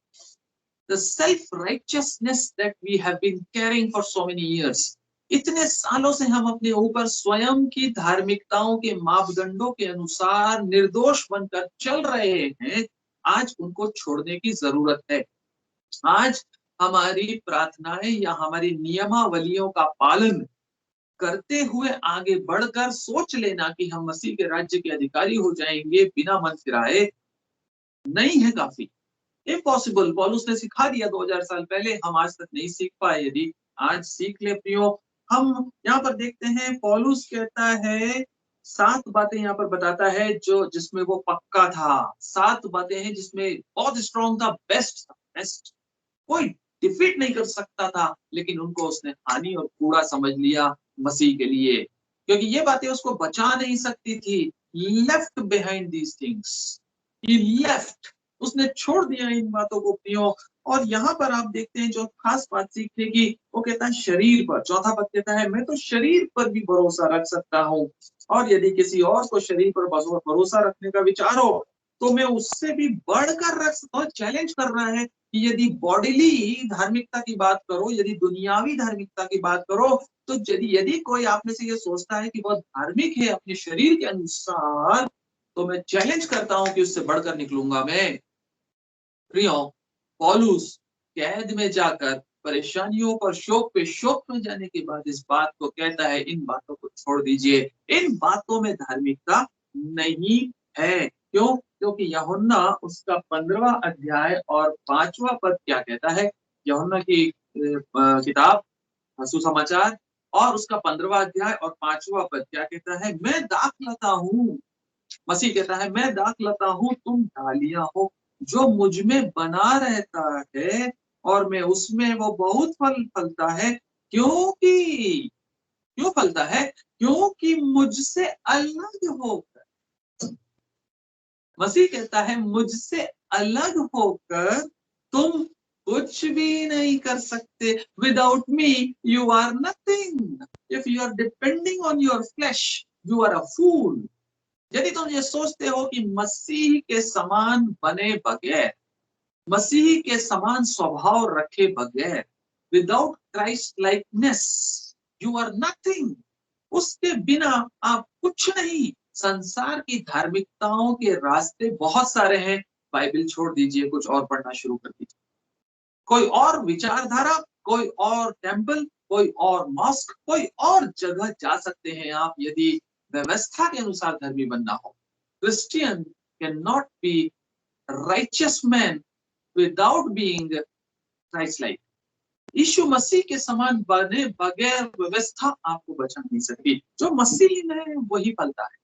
the self righteousness that we have been carrying for so many years. इतने सालों से हम अपने ऊपर स्वयं की धार्मिकताओं के मापदंडों के अनुसार निर्दोष बनकर चल रहे हैं। आज उनको छोड़ने की जरूरत है। आज हमारी प्रार्थनाएं या हमारी नियमावलियों का पालन करते हुए आगे बढ़कर सोच लेना कि हम मसीह के राज्य के अधिकारी हो जाएंगे बिना मन फिराए, नहीं है काफी। इम्पॉसिबल। पौलुस ने सिखा दिया 2000 साल पहले, हम आज तक नहीं सीख पाए। यदि आज सीख ले प्रियो, हम यहाँ पर देखते हैं पौलुस कहता है 7 बातें यहाँ पर बताता है जो जिसमें वो पक्का था। 7 बातें हैं जिसमें बहुत स्ट्रॉन्ग था, बेस्ट था, बेस्ट। कोई डिफीट नहीं कर सकता था, लेकिन उनको उसने हानि और कूड़ा समझ लिया मसीह के लिए, क्योंकि ये बातें उसको बचा नहीं सकती थी। Left behind these things, he left, उसने छोड़ दिया इन बातों को प्रियो। और यहाँ पर आप देखते हैं जो खास बात सीखने की, वो कहता है शरीर पर। चौथा पद कहता है मैं तो शरीर पर भी भरोसा रख सकता हूँ, और यदि किसी और को शरीर पर भरोसा रखने का विचार हो तो मैं उससे भी बढ़कर रख सकता हूँ। चैलेंज कर रहा है कि यदि बॉडीली धार्मिकता की बात करो, यदि दुनियावी धार्मिकता की बात करो, तो यदि कोई आप में से ये सोचता है कि बहुत धार्मिक है अपने शरीर के अनुसार, तो मैं चैलेंज करता हूं कि उससे बढ़कर निकलूंगा मैं। प्रियो, पौलुस कैद में जाकर परेशानियों पर शोक पे शोक में जाने के बाद इस बात को कहता है इन बातों को छोड़ दीजिए, इन बातों में धार्मिकता नहीं है। क्यों? क्योंकि यूहन्ना उसका 15वां अध्याय और 5वां पद क्या कहता है? यूहन्ना की किताब सुसमाचार और उसका 15वां अध्याय और 5वां पद क्या कहता है? मैं दाखलता हूँ, मसीह कहता है मैं दाखलता हूँ, तुम डालियां हो। जो मुझ में बना रहता है और मैं उसमें, वो बहुत फल फलता है। क्योंकि क्यों फलता है? क्योंकि मुझसे अलग होकर मसीह कहता है मुझसे अलग होकर तुम कुछ भी नहीं कर सकते। Without me you are nothing. If you are depending on your flesh you are a fool. यदि तुम ये सोचते हो कि मसीह के समान बने बगैर, मसीह के समान स्वभाव रखे बगैर, without Christ likeness you are nothing, उसके बिना आप कुछ नहीं। संसार की धार्मिकताओं के रास्ते बहुत सारे हैं। बाइबल छोड़ दीजिए, कुछ और पढ़ना शुरू कर दीजिए। कोई और विचारधारा, कोई और टेम्पल, कोई और मॉस्क, कोई और जगह जा सकते हैं आप यदि व्यवस्था के अनुसार धर्मी बनना हो। Christian can not be righteous man without being Christ like. यीशु मसीह के समान बने बगैर व्यवस्था आपको बचा नहीं सकती। जो मसीह में है वही फलता है।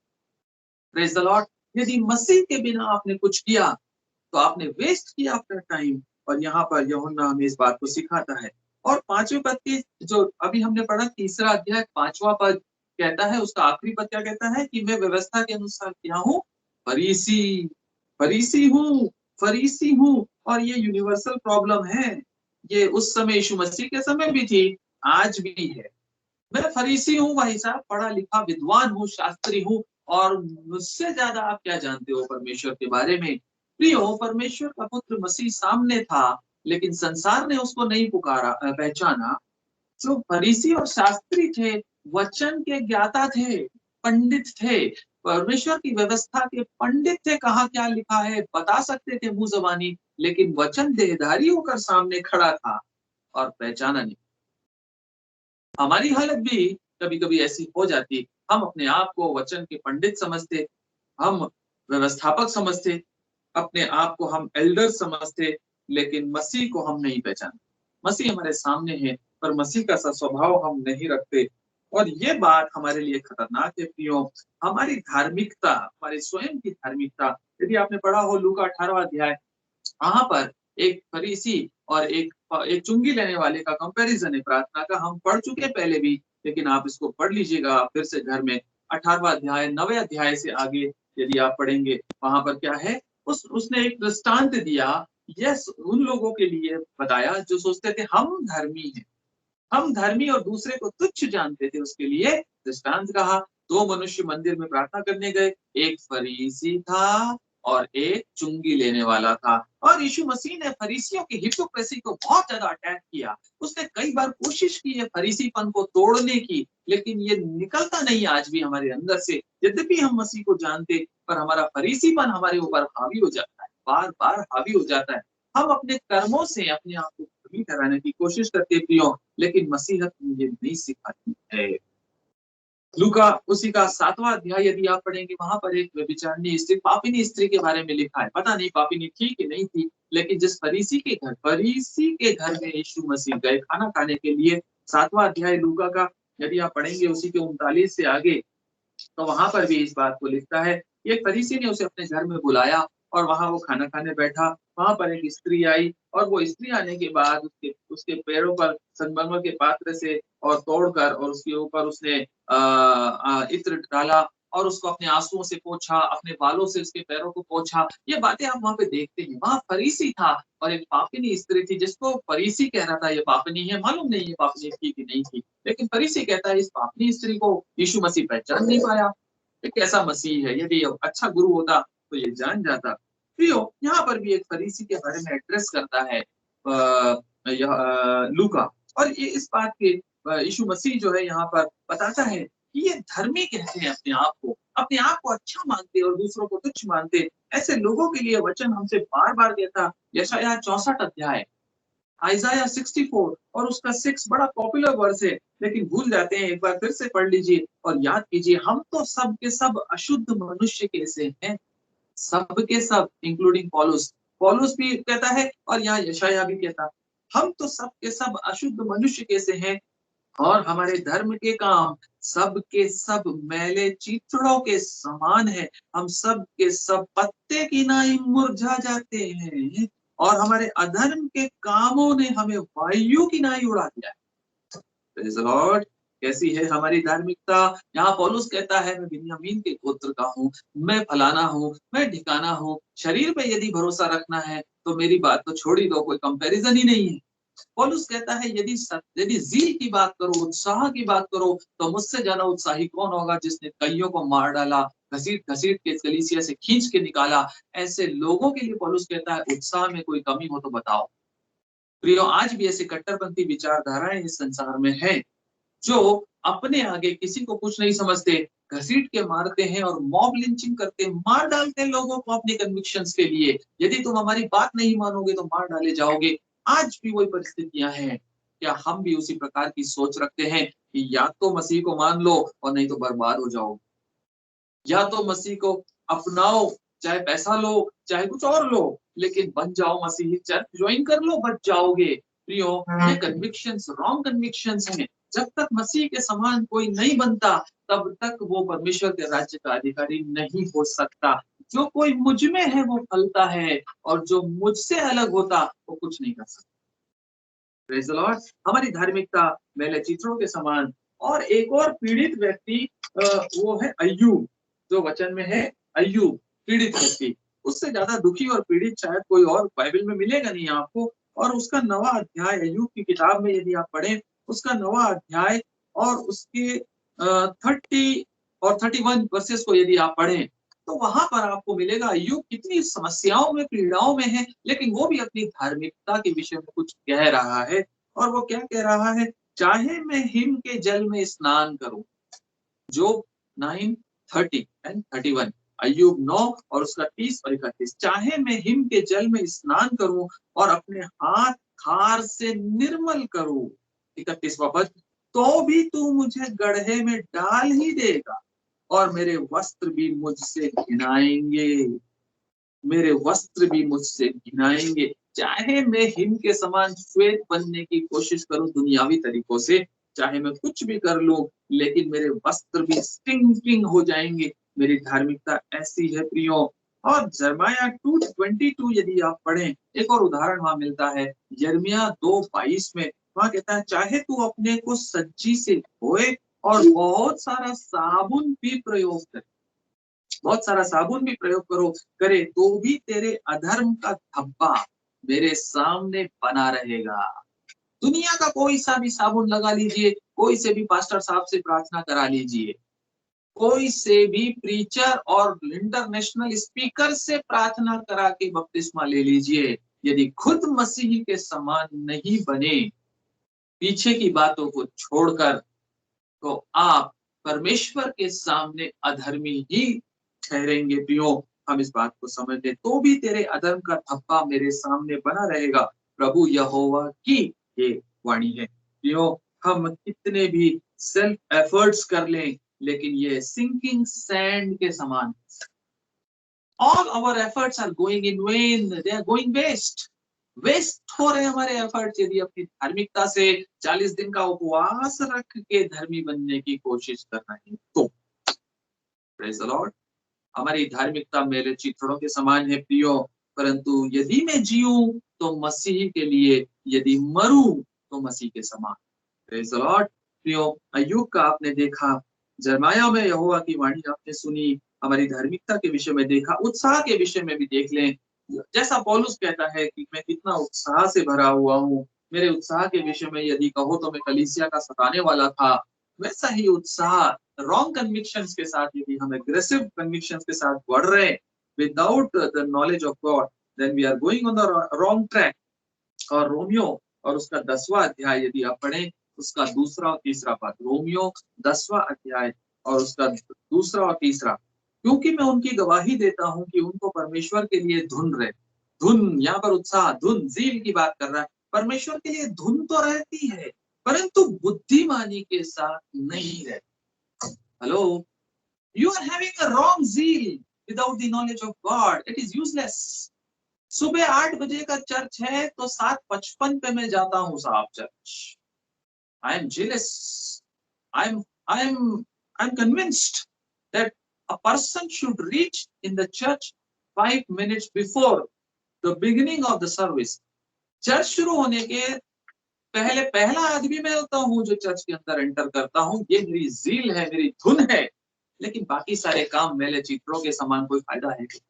Praise the Lord. यदि मसीह के बिना आपने कुछ किया तो आपने वेस्ट किया अपना टाइम। और यहाँ पर यूहन्ना हमें इस बात को सिखाता है। और 5वें पद की जो अभी हमने पढ़ा, 3रा अध्याय 5वां पद कहता है, उसका आखिरी पद क्या कहता है कि मैं व्यवस्था के अनुसार क्या हूँ? फरीसी। फरीसी हूँ, फरीसी हूँ। और ये यूनिवर्सल प्रॉब्लम है। ये उस समय यीशु मसीह के समय भी थी, आज भी है। मैं फरीसी हूँ भाई साहब, पढ़ा लिखा विद्वान हूँ, शास्त्री हूँ, और मुझसे ज्यादा आप क्या जानते हो परमेश्वर के बारे में? प्रियो, परमेश्वर का पुत्र मसीह सामने था, लेकिन संसार ने उसको नहीं पुकारा, पहचाना। जो फरीसी और शास्त्री थे, वचन के ज्ञाता थे, पंडित थे, परमेश्वर की व्यवस्था के पंडित थे। कहाँ क्या लिखा है बता सकते थे मुंह जबानी, लेकिन वचन देहधारी होकर सामने खड़ा था और पहचाना नहीं। हमारी हालत भी कभी कभी ऐसी हो जाती। हम अपने आप को वचन के पंडित समझते, हम व्यवस्थापक समझते, अपने आप को हम एल्डर समझते, लेकिन मसीह को हम नहीं पहचानते। मसीह हमारे सामने है, पर मसीह का सा स्वभाव हम नहीं रखते। और ये बात हमारे लिए खतरनाक है प्रियो। हमारी धार्मिकता, हमारी स्वयं की धार्मिकता, यदि आपने पढ़ा हो लूका 18वां अध्याय, वहां पर एक फरीसी और एक चुंगी लेने वाले का कंपैरिजन है प्रार्थना का। हम पढ़ चुके पहले भी, लेकिन आप इसको पढ़ लीजिएगा फिर से घर में। 18वां अध्याय 9वें अध्याय से आगे यदि आप पढ़ेंगे, वहां पर क्या है, उसने एक दृष्टांत दिया। यस, उन लोगों के लिए बताया जो सोचते थे हम धर्मी हैं, हम धर्मी और दूसरे को तुच्छ जानते थे। उसके लिए दृष्टांत कहा। दो मनुष्य मंदिर में प्रार्थना करने गए, एक फरीसी था और एक चुंगी लेने वाला था। और यीशु मसीह ने फरीसियों की हिपोक्रेसी को बहुत ज्यादा अटैक किया। उसने कई बार कोशिश की है फरीसीपन को तोड़ने की, लेकिन ये निकलता नहीं आज भी हमारे अंदर से। यद्यपि हम मसीह को जानते, पर हमारा फरीसीपन हमारे ऊपर हावी हो जाता है, बार बार हावी हो जाता है। हम अपने कर्मों से अपने आप को धर्मी ठहराने की कोशिश करते प्रियो, लेकिन मसीहत मुझे नहीं सिखाती है। लूका उसी का 7वां अध्याय यदि आप पढ़ेंगे, वहां पर एक व्यभिचारिणी स्त्री, पापिनी स्त्री के बारे में लिखा है। पता नहीं पापिनी थी कि नहीं थी, लेकिन जिस फरीसी के घर में यीशु मसीह गए खाना खाने के लिए। 7वां अध्याय लूका का यदि आप पढ़ेंगे, उसी के 39 से आगे, तो वहां पर भी इस बात को लिखता है। एक फरीसी ने उसे अपने घर में बुलाया और वहां वो खाना खाने बैठा। वहां पर एक स्त्री आई, और वो स्त्री आने के बाद उसके उसके पैरों पर संगमरमर के पात्र से और तोड़कर, और उसके ऊपर उसने इत्र डाला और उसको अपने आंसुओं से पोंछा, अपने बालों से उसके पैरों को पोंछा। ये बातें आप वहां पे देखते हैं। वहां फरीसी था और एक पापिनी स्त्री थी, जिसको फरीसी कह रहा था ये पापिनी है। मालूम नहीं ये पापिनी थी कि नहीं थी, लेकिन फरीसी कहता है इस पापिनी स्त्री को यीशु मसीह पहचान नहीं पाया। ये कैसा मसीह है? यदि अच्छा गुरु होता तो ये जान जाता। प्रियो, यहाँ पर भी एक फरीसी के बारे में एड्रेस करता है लूका। और ये इस बात के यीशु मसीह जो है यहाँ पर बताता है कि ये धर्मी कहते हैं अपने आप को अच्छा मानते और दूसरों को तुच्छ मानते। ऐसे लोगों के लिए वचन हमसे बार बार कहता। यशायाह 64 अध्याय, आइजाया 64 और उसका 6 बड़ा पॉपुलर वर्स है, लेकिन भूल जाते हैं। एक बार फिर से पढ़ लीजिए और याद कीजिए, हम तो सब के सब अशुद्ध मनुष्य कैसे हैं। सब के सब इंक्लूडिंग पौलुस। पौलुस भी कहता है और यहाँ यशायाह भी कहता, हम तो सब के सब अशुद्ध मनुष्य कैसे हैं, और हमारे धर्म के काम सब के सब मैले चीथड़ों के समान है। हम सब के सब पत्ते की नाई मुरझा जाते हैं, और हमारे अधर्म के कामों ने हमें वायु की नाई उड़ा दिया है। Praise the Lord। कैसी है हमारी धार्मिकता? यहाँ पौलुस कहता है मैं बिन्यामीन के गोत्र का हूँ, मैं फलाना हूँ, मैं ढिकाना हूँ। शरीर पे यदि भरोसा रखना है तो मेरी बात तो छोड़ ही दो, कोई कंपैरिजन ही नहीं है। पौलुस कहता है यदि ज़ील की बात करो, उत्साह की बात करो, तो मुझसे ज्यादा उत्साही कौन होगा जिसने कईयों को मार डाला, घसीट-घसीट के कलीसिया से खींच के निकाला। ऐसे लोगों के लिए पौलुस कहता है उत्साह में कोई कमी हो तो बताओ। प्रियो, आज भी ऐसी कट्टरपंथी विचारधाराएं इस संसार में हैं, जो अपने आगे किसी को कुछ नहीं समझते, घसीट के मारते हैं और मॉब लिंचिंग करते, मार डालते हैं लोगों को अपनी कन्विक्शंस के लिए। यदि तुम हमारी बात नहीं मानोगे तो मार डाले जाओगे। आज भी वही परिस्थितियां हैं। क्या हम भी उसी प्रकार की सोच रखते हैं कि या तो मसीह को मान लो और नहीं तो बर्बाद हो जाओ, या तो मसीह को अपनाओ, चाहे पैसा लो, चाहे कुछ और लो, लेकिन बन जाओ मसीही, चर्च ज्वाइन कर लो, बच जाओगे। प्रियो, ये कन्विक्शंस रॉन्ग कन्विक्शंस हैं। जब तक मसीह के समान कोई नहीं बनता, तब तक वो परमेश्वर के राज्य का अधिकारी नहीं हो सकता। जो कोई मुझ में है वो फलता है, और जो मुझसे अलग होता वो कुछ नहीं कर सकता। Praise the Lord. हमारी धार्मिकता मैले चित्रों के समान। और एक और पीड़ित व्यक्ति वो है अय्यूब, जो वचन में है अय्यूब, पीड़ित व्यक्ति। उससे ज्यादा दुखी और पीड़ित शायद कोई और बाइबल में मिलेगा नहीं आपको। और उसका 9वां अध्याय अय्यूब की किताब में यदि आप पढ़ें, उसका 9वां अध्याय और उसके 30 और 31 वर्सेस को यदि आप पढ़ें, तो वहां पर आपको मिलेगा अय्यूब कितनी समस्याओं में, पीड़ाओं में है, लेकिन वो भी अपनी धार्मिकता के विषय में कुछ कह रहा है। और वो क्या कह रहा है? चाहे मैं हिम के जल में स्नान करूं, जो 9:30 एंड 31, अय्यूब 9 और उसका 30 और 31। चाहे मैं हिम के जल में स्नान करूं और अपने हाथ खार से निर्मल करूं, 31वां पद, तो भी तू मुझे गड्ढे में डाल ही देगा और मेरे वस्त्र भी मुझसे घिनाएंगे, मेरे वस्त्र भी मुझसे घिनाएंगे। चाहे मैं हिम के समान श्वेत बनने की कोशिश करूं दुनियावी तरीकों से, चाहे मैं कुछ भी कर लूं, लेकिन मेरे वस्त्र भी स्टिंकिंग हो जाएंगे। मेरी धार्मिकता ऐसी है प्रियो। और जरमाया 2:22 यदि आप पढ़ें, एक और उदाहरण वहां मिलता है, यिर्मयाह 2:22 में। वहां कहता है चाहे तू अपने को सच्ची से धोए और बहुत सारा साबुन भी प्रयोग करे, बहुत सारा साबुन भी प्रयोग करे, तो भी तेरे अधर्म का धब्बा मेरे सामने बना रहेगा। दुनिया का कोई सा भी साबुन लगा लीजिए, कोई से भी पास्टर साहब से प्रार्थना करा लीजिए, कोई से भी प्रीचर और इंटरनेशनल स्पीकर से प्रार्थना करा के बपतिस्मा ले लीजिए, यदि खुद मसीह के समान नहीं बने, पीछे की बातों को छोड़कर, तो आप परमेश्वर के सामने अधर्मी ही ठहरेंगे। प्रियो, हम इस बात को समझ ले, तो भी तेरे अधर्म का धब्बा मेरे सामने बना रहेगा, प्रभु यहोवा की ये वाणी है। प्रियो, हम कितने भी सेल्फ एफर्ट्स कर लें, लेकिन ये सिंकिंग सैंड के समान, all our efforts are going in vain, they are going waste, waste हो रहे हमारे एफर्ट्स यदि अपनी धार्मिकता से 40 दिन का उपवास रख के धर्मी बनने की कोशिश कर रहे हैं तो। Praise the Lord. हमारी धार्मिकता मेरे चित्रों के समान है प्रियो, परंतु यदि मैं जीऊं तो मसीह के लिए, यदि मरूं तो मसीह के समान। Praise the Lord. प्रियो, अय्यूब का आपने देखा, जरमाया में यहोवा की वाणी आपने सुनी, हमारी धार्मिकता के विषय में देखा, उत्साह के विषय में भी देख लें। जैसा पौलुस कहता है कि मैं कितना उत्साह से भरा हुआ हूँ, मेरे उत्साह के विषय में यदि कहो तो मैं कलीसिया का सताने वाला था, वैसा ही उत्साह रॉन्ग कन्विक्शंस के साथ यदि हम एग्रेसिव कन्विक्शंस के साथ बढ़ रहे हैं without the knowledge of God, then we are going on the wrong track. और रोमियो और उसका 10वां अध्याय यदि आप पढ़ें, उसका 2 और 3 पद, रोमियो 10वां अध्याय और उसका 2 और 3, क्योंकि मैं उनकी गवाही देता हूं कि उनको परमेश्वर के लिए धुन रहे, धुन यहाँ पर उत्साह, धुन ज़ील की बात कर रहा है, परमेश्वर के लिए धुन तो रहती है, परंतु बुद्धिमानी के साथ नहीं रहती। Hello, you are having a wrong zeal without the knowledge of God, it is useless. सुबह 8 बजे का चर्च है तो 7:55 पे मैं जाता हूँ साहब church. I am jealous, I am I am I am convinced that a person should reach in the church 5 minutes before the beginning of the service. Church शुरू होने के पहला आदमी मैं होता हूँ जो चर्च के अंदर एंटर करता हूँ, ये मेरी ज़ील है, मेरी धुन है, लेकिन बाकी सारे काम मैले चित्रों के समान कोई फायदा है क्या?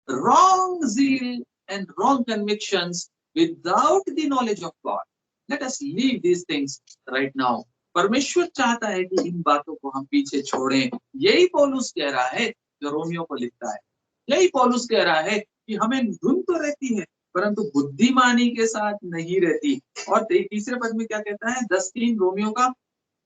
Wrong zeal and wrong convictions without the knowledge of God. Let us leave these things right now. परमेश्वर चाहता है कि इन बातों को हम पीछे छोड़ें। यही पौलुस कह रहा है जो रोमियो को लिखता है। यही पौलुस कह रहा है कि हमें धुन तो रहती है परंतु बुद्धिमानी के साथ नहीं रहती। और तीसरे पद में क्या कहता है 10:3 रोमियो का,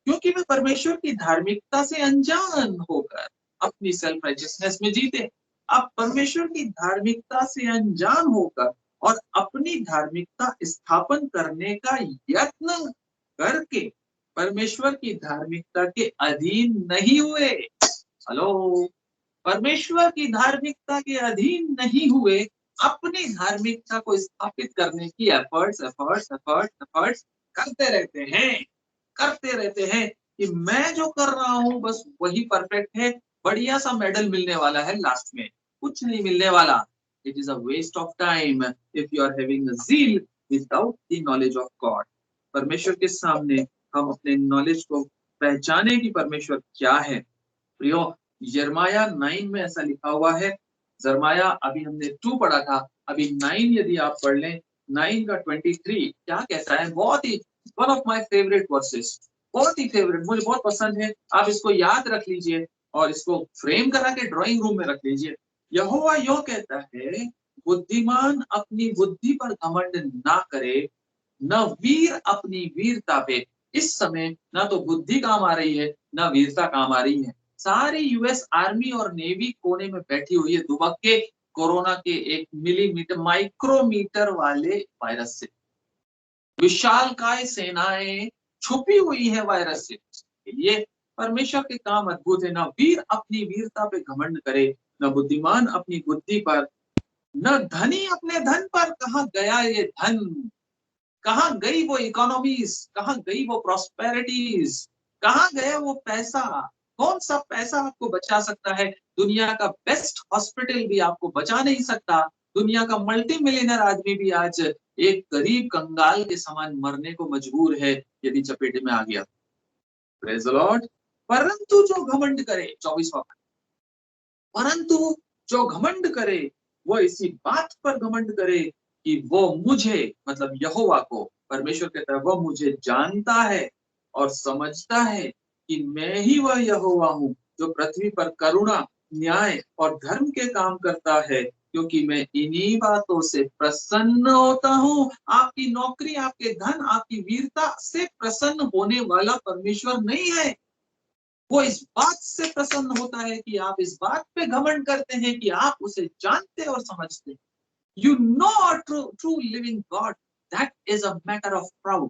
क्योंकि वे परमेश्वर की धार्मिकता से अनजान होकर अपनी सेल्फ राइचियसनेस में जीते। आप परमेश्वर की धार्मिकता से अनजान होकर और अपनी धार्मिकता स्थापन करने का यत्न करके परमेश्वर की धार्मिकता के अधीन नहीं हुए। हेलो, परमेश्वर की धार्मिकता के अधीन नहीं हुए, अपनी धार्मिकता को स्थापित करने की एफर्ट्स करते रहते हैं कि मैं जो कर रहा हूं बस वही परफेक्ट है, बढ़िया सा मेडल मिलने वाला है लास्ट में, कुछ नहीं मिलने वाला। It is a waste of time if you are having a zeal without the knowledge of God. परमेश्वर के सामने हम अपने नॉलेज को पहचाने कि परमेश्वर क्या है। प्रियो, यिर्मयाह 9 में ऐसा लिखा हुआ है। यिर्मयाह अभी हमने 2 पढ़ा था, अभी 9 यदि आप पढ़ लें, 9 का 23 क्या कहता है, बहुत ही one of my favourite verses, बहुत ही फेवरेट, मुझे बहुत पसंद है। आप इसको याद रख लीजिए और इसको फ्रेम करा के ड्राइंग रूम में रख लीजिए। यहोवा यो कहता है, बुद्धिमान अपनी बुद्धि पर घमंड ना करे, न वीर अपनी वीरता पे। इस समय ना तो बुद्धि काम आ रही है, ना वीरता काम आ रही है। सारी यूएस आर्मी और नेवी कोने में बैठी हुई है दुबक के कोरोना के 1 मिलीमीटर माइक्रोमीटर वाले वायरस से। विशालकाय सेनाएं छुपी हुई है वायरस से। ये परमेश्वर के काम अद्भुत है। ना वीर अपनी वीरता पे घमंड करे, न बुद्धिमान अपनी बुद्धि पर, न धनी अपने धन पर। कहाँ गया ये धन, कहाँ गई वो इकोनॉमीज, कहाँ गई वो प्रॉस्पेरिटीज, कहाँ गया वो पैसा। कौन सा पैसा आपको बचा सकता है? दुनिया का बेस्ट हॉस्पिटल भी आपको बचा नहीं सकता। दुनिया का मल्टी मिलियनर आदमी भी आज एक गरीब कंगाल के समान मरने को मजबूर है यदि चपेटे में आ गया। Praise the Lord. परंतु जो घमंड करे, 24वां, परंतु जो घमंड करे वो इसी बात पर घमंड करे कि वो मुझे, मतलब यहोवा को, परमेश्वर के तरफ, वो मुझे जानता है और समझता है कि मैं ही वह यहोवा हूँ जो पृथ्वी पर करुणा, न्याय और धर्म के काम करता है, क्योंकि मैं इन्हीं बातों से प्रसन्न होता हूँ। आपकी नौकरी, आपके धन, आपकी वीरता से प्रसन्न होने वाला परमेश्वर नहीं है। वो इस बात से प्रसन्न होता है कि आप इस बात पे घमंड करते हैं कि आप उसे जानते और समझते हैं। You know a true living God. That is a matter of proud.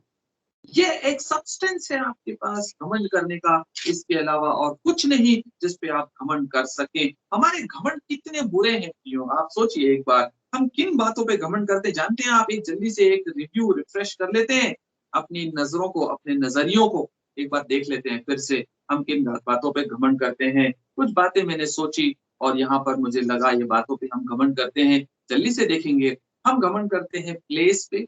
ये एक सब्सटेंस है आपके पास घमंड करने का, इसके अलावा और कुछ नहीं जिस पे आप घमंड कर सके। हमारे घमंड कितने बुरे हैं क्यों, आप सोचिए एक बार, हम किन बातों पे घमंड करते जानते हैं? आप एक जल्दी से एक रिव्यू रिफ्रेश कर लेते हैं, अपनी नजरों को, अपने नजरियों को एक बार देख लेते हैं फिर से, हम किन बातों पे घमंड करते हैं। कुछ बातें मैंने सोची और यहाँ पर मुझे लगा ये बातों पे हम घमंड करते हैं। जल्दी से देखेंगे। हम घमंड करते हैं प्लेस पे,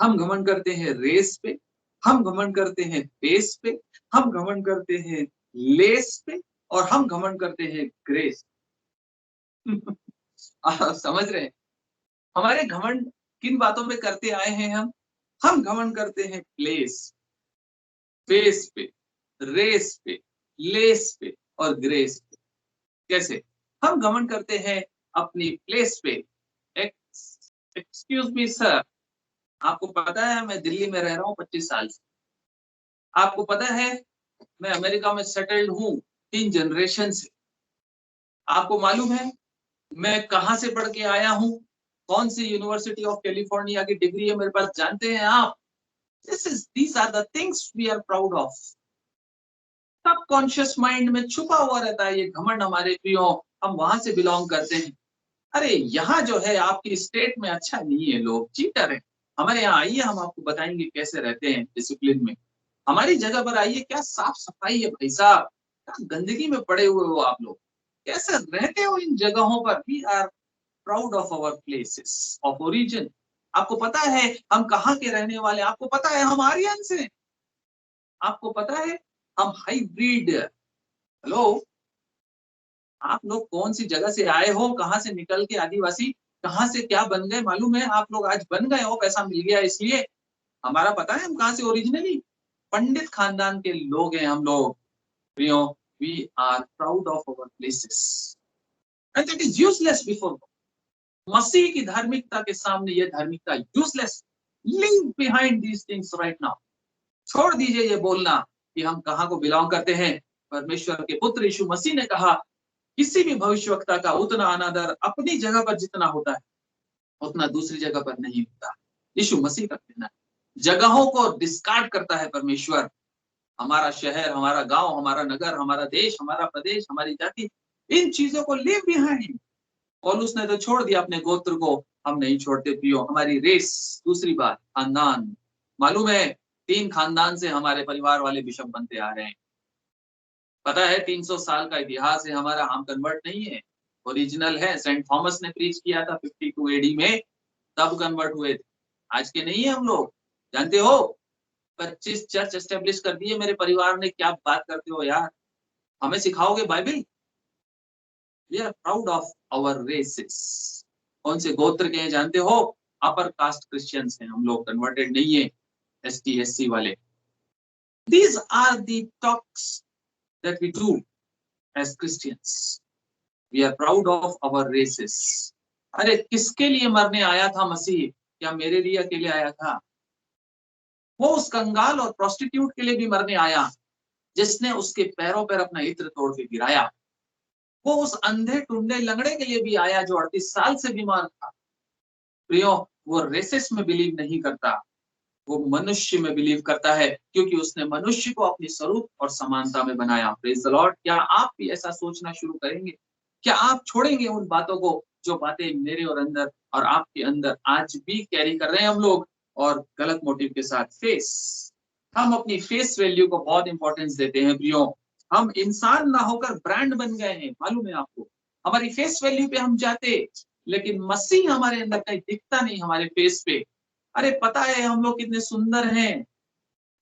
हम घमंड करते हैं रेस पे, हम घमंड करते हैं पेस पे, हम घमंड करते हैं लेस पे, और हम घमंड करते हैं ग्रेस। आप समझ रहे हैं हमारे घमंड किन बातों पे करते आए हैं? हम घमंड करते हैं प्लेस, पेस पे, रेस पे, लेस पे और ग्रेस पे। कैसे? हम घमंड करते हैं अपनी प्लेस पे। एक्सक्यूज मी सर, आपको पता है मैं दिल्ली में रह रहा हूँ 25 साल से। आपको पता है मैं अमेरिका में सेटल्ड हूँ 3 जनरेशन से। आपको मालूम है मैं कहाँ से पढ़ के आया हूँ, कौन सी यूनिवर्सिटी ऑफ कैलिफोर्निया की डिग्री है मेरे पास, जानते हैं आप? These are the things we are proud of. Subconscious mind में छुपा हुआ रहता है ये घमंड हमारे प्रियो, हम वहां से बिलोंग करते हैं। अरे यहाँ जो है आपकी स्टेट में अच्छा नहीं है, लोग चीटर है। हमारे यहाँ आइए, हम आपको बताएंगे कैसे रहते हैं डिसिप्लिन में। हमारी जगह पर आइए, क्या साफ सफाई है भाई साहब, क्या गंदगी में पड़े हुए हो आप लोग, कैसे रहते हो इन जगहों पर। We are proud of our places of origin. आपको पता है हम कहाँ के रहने वाले, आपको पता है हम आर्यंस हैं, आपको पता है हम हाइब्रिड। हेलो, आप लोग कौन सी जगह से आए हो, कहाँ से निकल के आदिवासी कहाँ से क्या बन गए मालूम है? आप लोग आज बन गए हो, पैसा मिल गया इसलिए। हमारा पता है हम कहाँ से ओरिजिनली पंडित खानदान के लोग हैं हम लोग। प्रियो, we are proud of our places and that is useless before God. मसीह की धार्मिकता के सामने यह धार्मिकता useless. Leave behind these things right now. छोड़ दीजिए ये बोलना कि हम कहाँ को बिलोंग करते हैं। परमेश्वर के पुत्र यीशु मसीह ने कहा, किसी भी भविष्यवक्ता का उतना अनादर अपनी जगह पर जितना होता है उतना दूसरी जगह पर नहीं होता। यीशु मसीह का कहना है। जगहों को डिस्कार्ड करता है परमेश्वर। हमारा शहर, हमारा गांव, हमारा नगर, हमारा देश, हमारा प्रदेश, हमारी जाति, इन चीजों को लीव बिहाइंड। पौलुस ने तो छोड़ दिया अपने गोत्र को, हम नहीं छोड़ते प्रियो। हमारी रेस, दूसरी बात खानदान। मालूम है 3 खानदान से हमारे परिवार वाले बिशप बनते आ रहे हैं। पता है 300 साल का इतिहास है हमारा, हम कन्वर्ट नहीं है, ओरिजिनल है। सेंट थॉमस ने प्रीच किया था 52 एडी में, तब कन्वर्ट हुए थे, आज के नहीं है हम लोग। जानते हो 25 चर्च एस्टेब्लिश कर दिए मेरे परिवार ने। क्या बात करते हो यार, हमें सिखाओगे Bible? We are proud of our races. कौन से गोत्र के हैं जानते हो? अपर कास्ट क्रिश्चियंस हैं हम लोग, कन्वर्टेड नहीं है, एसटी एससी वाले। These are the talks that we do as Christians. We are proud of our races. अरे किसके लिए मरने आया था मसीह? क्या मेरे लिए अकेले आया था? वो उस कंगाल और प्रोस्टिट्यूट के लिए भी मरने आया जिसने उसके पैरों पर अपना इत्र तोड़ के गिराया। वो उस अंधे टुंडे लंगड़े के लिए भी आया जो 38 साल से बीमार था। प्रियो, वो रेसिस में बिलीव नहीं करता, वो मनुष्य में बिलीव करता है, क्योंकि उसने मनुष्य को अपनी स्वरूप और समानता में बनाया। Praise the Lord. क्या आप भी ऐसा सोचना शुरू करेंगे? क्या आप छोड़ेंगे उन बातों को जो बातें मेरे और अंदर और आपके अंदर आज भी कैरी कर रहे हैं हम लोग, और गलत मोटिव के साथ? फेस, हम अपनी फेस वैल्यू को बहुत इंपॉर्टेंस देते हैं प्रियो। हम इंसान ना होकर ब्रांड बन गए हैं, मालूम है आपको? हमारी फेस वैल्यू पे हम जाते, लेकिन मसीह हमारे अंदर कहीं दिखता नहीं हमारे फेस पे। अरे पता है हम लोग कितने सुंदर हैं,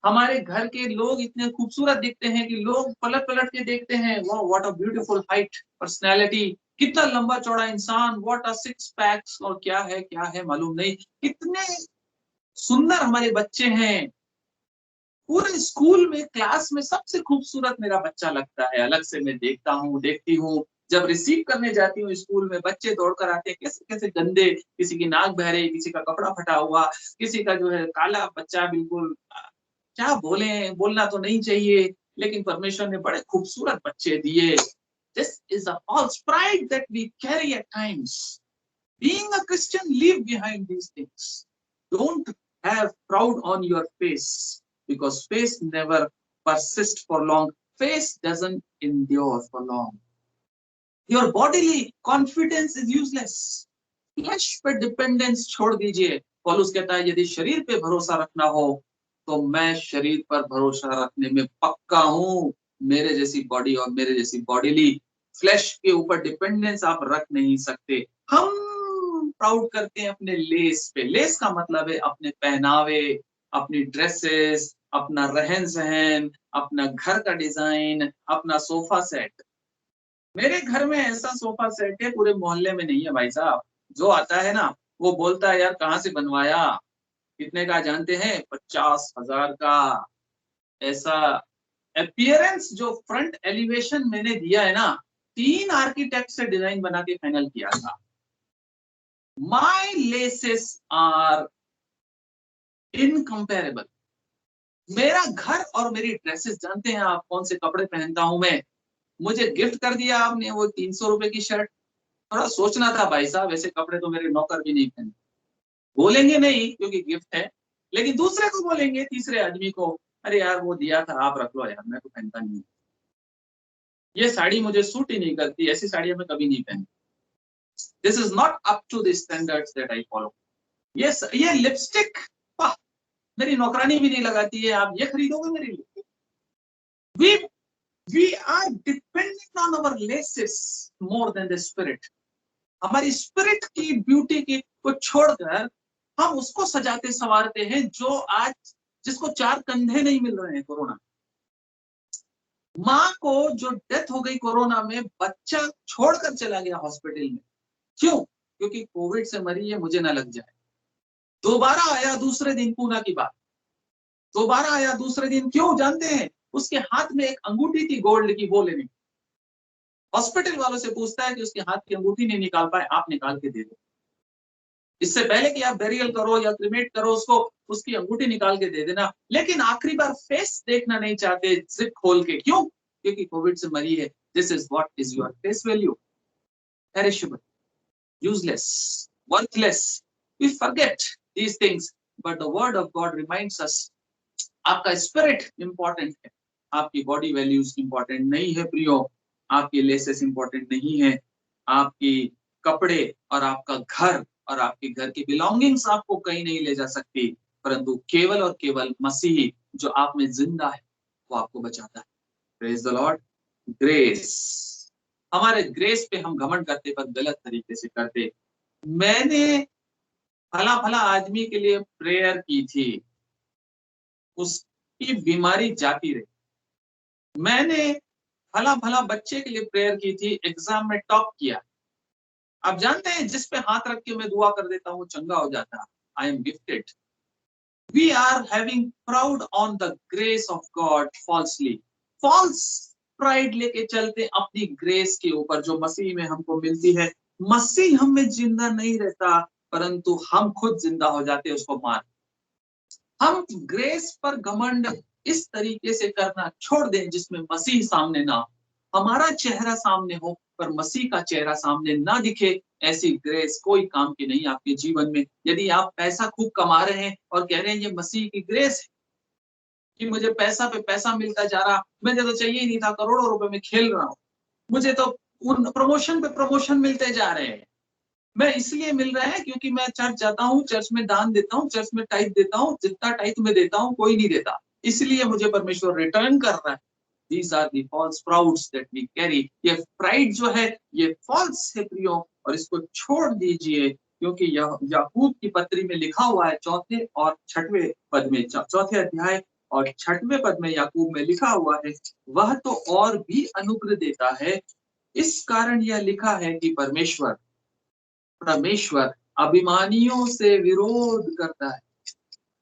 हमारे घर के लोग इतने खूबसूरत दिखते हैं कि लोग पलट पलट के देखते हैं, वाह what a beautiful height, personality, कितना लंबा चौड़ा इंसान, व्हाट अ सिक्स पैक्स, और क्या है मालूम नहीं, कितने सुंदर हमारे बच्चे हैं। पूरे स्कूल में, क्लास में सबसे खूबसूरत मेरा बच्चा लगता है। अलग से मैं देखती हूँ, जब रिसीव करने जाती हूँ स्कूल में, बच्चे दौड़कर आते हैं, कैसे कैसे गंदे, किसी की नाक बहरे, किसी का कपड़ा फटा हुआ, किसी का जो है काला बच्चा बिल्कुल। क्या बोले, बोलना तो नहीं चाहिए, लेकिन परमेश्वर ने बड़े खूबसूरत बच्चे दिए। This is a false pride that we carry at times. Being a Christian, leave behind these things. Don't have proud on your face, because face never persists for long. Face doesn't endure for long. Your bodily confidence is useless. Flesh पे डिपेंडेंस छोड़ दीजिए। पौलुस कहता है यदि शरीर पे भरोसा रखना हो तो मैं शरीर पर भरोसा रखने में पक्का हूं। मेरे जैसी बॉडी और मेरे जैसी बॉडीली फ्लैश के ऊपर डिपेंडेंस आप रख नहीं सकते। हम प्राउड करते हैं अपने लेस पे। लेस का मतलब है अपने पहनावे, अपनी ड्रेसेस, अपना रहन सहन, अपना घर का डिजाइन, अपना सोफा सेट। मेरे घर में ऐसा सोफा सेट है पूरे मोहल्ले में नहीं है भाई साहब। जो आता है ना वो बोलता है यार कहाँ से बनवाया, कितने का जानते हैं? 50,000 का। ऐसा अपीयरेंस जो फ्रंट एलिवेशन मैंने दिया है ना, 3 आर्किटेक्ट से डिजाइन बना के फाइनल किया था। My laces are incomparable. मेरा घर और मेरी ड्रेसेस, जानते हैं आप कौन से कपड़े पहनता हूं मैं? मुझे गिफ्ट कर दिया आपने वो 300 रुपए की शर्ट। थोड़ा सोचना था भाई साहब, ऐसे कपड़े तो मेरे नौकर भी नहीं पहनते। बोलेंगे नहीं क्योंकि गिफ्ट है, लेकिन दूसरे को बोलेंगे, तीसरे आदमी को, अरे यार वो दिया था आप रख लो यार, मैं तो पहनता नहीं। ये साड़ी मुझे सूट ही नहीं करती, ऐसी साड़ियां मैं कभी नहीं पहनती। This is not up to the standards that I follow. ये लिपस्टिक, वाह, मेरी नौकरानी भी नहीं लगाती है, आप ये खरीदोगे मेरे लिए? We we are dependent on our laces more than the spirit. हमारी स्पिरिट की ब्यूटी की को छोड़कर हम उसको सजाते संवारते हैं जो आज जिसको 4 कंधे नहीं मिल रहे हैं कोरोना। माँ को जो डेथ हो गई कोरोना में, बच्चा छोड़कर चला गया हॉस्पिटल में। क्यों? क्योंकि कोविड से मरी है, मुझे ना लग जाए। दोबारा आया दूसरे दिन पूना की बात, दोबारा आया दूसरे दिन। क्यों जानते हैं? उसके हाथ में एक अंगूठी थी गोल्ड की, वो लेने। हॉस्पिटल वालों से पूछता है कि उसके हाथ की अंगूठी नहीं निकाल पाए, आप निकाल के दे दो। इससे पहले कि आप बेरियल करो या क्रिमेट करो उसको, उसकी अंगूठी निकाल के दे देना। लेकिन आखिरी बार फेस देखना नहीं चाहते जिप खोल के। क्यों? क्योंकि कोविड से मरी है। This is what is your face value. Perishable, useless, worthless. We forget these things, but the word of God reminds us, आपका स्पिरिट इंपॉर्टेंट है, आपकी बॉडी वैल्यूज इंपॉर्टेंट नहीं है प्रियो, आपकी लेसेस इंपॉर्टेंट नहीं है, आपकी कपड़े और आपका घर और आपके घर की बिलोंगिंग्स आपको कहीं नहीं ले जा सकती, परंतु केवल और केवल मसीह जो आप में जिंदा है वो आपको बचाता है। Praise the Lord. ग्रेस, हमारे ग्रेस पे हम घमंड करते पर गलत तरीके से करते। मैंने फला फला आदमी के लिए प्रेयर की थी, उसकी बीमारी जाती रही। मैंने फला फला बच्चे के लिए प्रेयर की थी, एग्जाम में टॉप किया। आप जानते हैं जिस पे हाथ रख के मैं दुआ कर देता हूँ चंगा हो जाता है। I am gifted. We are having proud on the grace of God falsely. False pride लेके चलते अपनी ग्रेस के ऊपर जो मसीह में हमको मिलती है। मसीह हम में जिंदा नहीं रहता, परंतु हम खुद जिंदा हो जाते उसको मान। हम ग्रेस पर घमंड इस तरीके से करना छोड़ दें जिसमें मसीह सामने ना हो, हमारा चेहरा सामने हो पर मसीह का चेहरा सामने ना दिखे। ऐसी ग्रेस कोई काम की नहीं आपके जीवन में। यदि आप पैसा खूब कमा रहे हैं और कह रहे हैं ये मसीह की ग्रेस है कि मुझे पैसा पे पैसा मिलता जा रहा, मुझे तो चाहिए ही नहीं था, करोड़ों रुपए में खेल रहा हूँ, मुझे तो उन प्रमोशन पे प्रमोशन मिलते जा रहे हैं, मैं इसलिए मिल रहा है क्योंकि मैं चर्च जाता हूँ, चर्च में दान देता हूँ, चर्च में टाइप देता हूँ, जितना टाइप में देता हूँ कोई नहीं देता, इसलिए मुझे परमेश्वर रिटर्न कर रहा है। These are the false prouds that we carry। ये प्राइड जो है ये फॉल्स है प्रियो, और इसको छोड़ दीजिए, क्योंकि यह याकूब की पत्री में लिखा हुआ है, चौथे और छठवें पद में, चौथे अध्याय और छठवें पद में याकूब में लिखा हुआ है, वह तो और भी अनुग्रह देता है। इस कारण यह लिखा है कि परमेश्वर परमेश्वर अभिमानियों से विरोध करता है।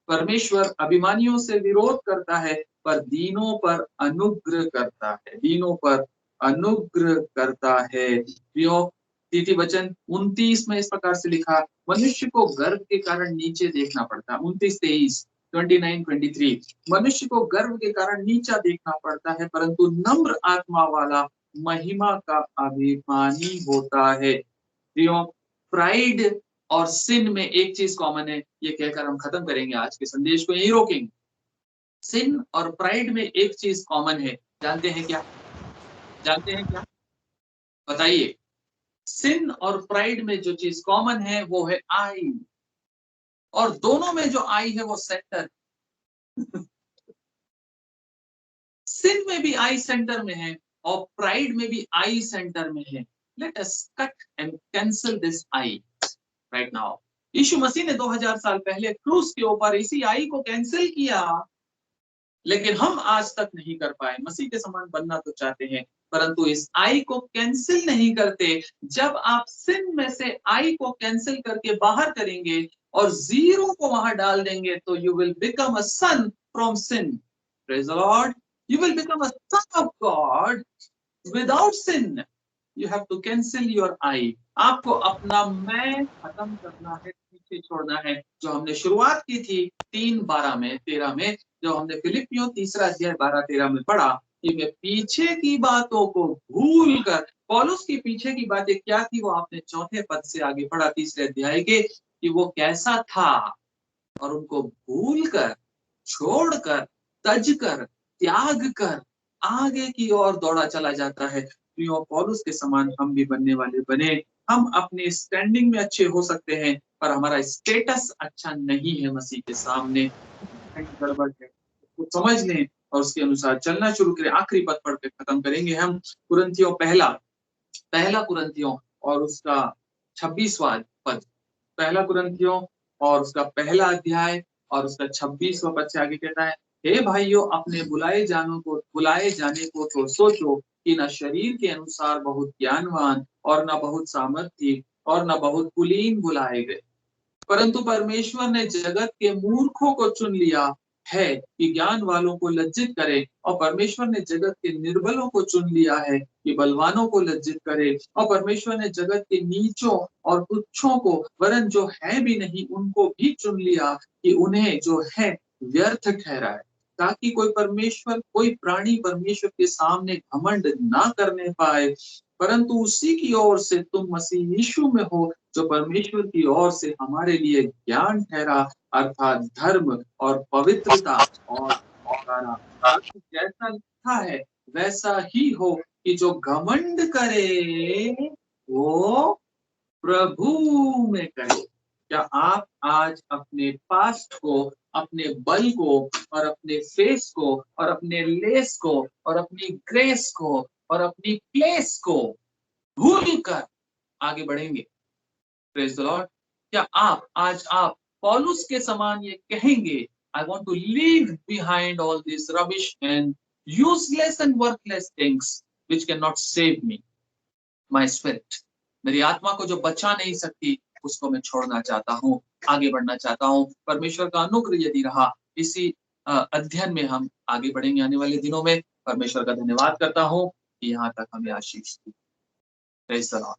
परमेश्वर अभिमानियों से विरोध करता है पर दीनों पर अनुग्रह करता है, दीनों पर अनुग्रह करता है। प्रियो, तीती वचन 29 में इस प्रकार से लिखा, मनुष्य को गर्व के कारण नीचे देखना पड़ता है। 29-23, 29-23, मनुष्य को गर्व के कारण नीचा देखना पड़ता है, परंतु नम्र आत्मा वाला महिमा का अभिमानी होता है। प्रियो, प्राइड और सिन में एक चीज कॉमन है, ये कहकर हम खत्म करेंगे आज के संदेश को, यही रोकेंगे। सिन और प्राइड में एक चीज कॉमन है, जानते हैं क्या? जानते हैं क्या? बताइए। सिन और प्राइड में जो चीज कॉमन है वो है आई, और दोनों में जो आई है वो सेंटर। सिन में भी आई सेंटर में है और प्राइड में भी आई सेंटर में है। Let us cut and cancel this I right now. यीशु मसीह ने 2000 साल पहले क्रूस के ऊपर इसी आई को कैंसिल किया, लेकिन हम आज तक नहीं कर पाए। मसीह के समान बनना तो चाहते हैं, परंतु इस आई को कैंसिल नहीं करते। जब आप सिन में से आई को कैंसिल करके बाहर करेंगे और जीरो को वहां डाल देंगे, तो you will become a son from sin. Praise the Lord. You will become a son of God without sin. You have to cancel your I. आपको अपना मैं खत्म करना है, पीछे छोड़ना है। जो हमने शुरुआत की थी 3:12 में 13 में, जो हमने फिलिपियों 3 अध्याय 12-13 में पढ़ा कि मैं पीछे की बातों को भूल कर, पौलुस की पीछे की बातें क्या थी वो आपने चौथे पद से आगे पढ़ा 3 अध्याय के, कि वो कैसा था, और उनको भूल कर, छोड़कर, तज कर, त्याग कर आगे की ओर दौड़ा चला जाता है। प्रियो, पौलुस के समान हम भी बनने वाले बने। हम अपने स्टैंडिंग में अच्छे हो सकते हैं, पर हमारा स्टेटस अच्छा नहीं है मसीह के सामने। गड़बड़ है, उसको समझ लें और उसके अनुसार चलना शुरू करें। आखिरी पद पढ़ के खत्म करेंगे हम। कुरिन्थियों पहला कुरिन्थियों और उसका 26वां पद। पहला कुरिन्थियों और उसका पहला अध्याय और उसका 26वां पद से आगे कहता है, हे भाइयों, अपने बुलाए जाने को तो सोचो कि न शरीर के अनुसार बहुत ज्ञानवान और न बहुत सामर्थी और न बहुत कुलीन बुलाए गए, परंतु परमेश्वर ने जगत के मूर्खों को चुन लिया है कि ज्ञान वालों को लज्जित करे, और परमेश्वर ने जगत के निर्बलों को चुन लिया है कि बलवानों को लज्जित करे, और परमेश्वर ने जगत के नीचों और तुच्छों को, वरन जो है भी नहीं उनको भी चुन लिया कि उन्हें जो है व्यर्थ ठहराए, ताकि कोई प्राणी परमेश्वर के सामने घमंड ना करने पाए, परंतु उसी की ओर से तुम मसीह यीशु में हो, जो परमेश्वर की ओर से हमारे लिए ज्ञान ठहरा, अर्थात धर्म और पवित्रता और छुटकारा। परंतु जैसा लिखा है वैसा ही हो कि जो घमंड करे वो प्रभु में करे। क्या आप आज अपने पास्ट को, अपने बल को और अपने फेस को और अपने लेस को और अपनी ग्रेस को और अपनी प्लेस को भूल कर आगे बढ़ेंगे? Praise the Lord. क्या आप पौलुस के समान ये कहेंगे, I want to leave behind all this rubbish and useless and worthless things which can not save me, my spirit, मेरी आत्मा को जो बचा नहीं सकती उसको मैं छोड़ना चाहता हूँ, आगे बढ़ना चाहता हूँ। परमेश्वर का अनुग्रह यदि रहा, इसी अध्ययन में हम आगे बढ़ेंगे आने वाले दिनों में। परमेश्वर का धन्यवाद करता हूँ कि यहाँ तक हमें आशीष दी। Praise the Lord.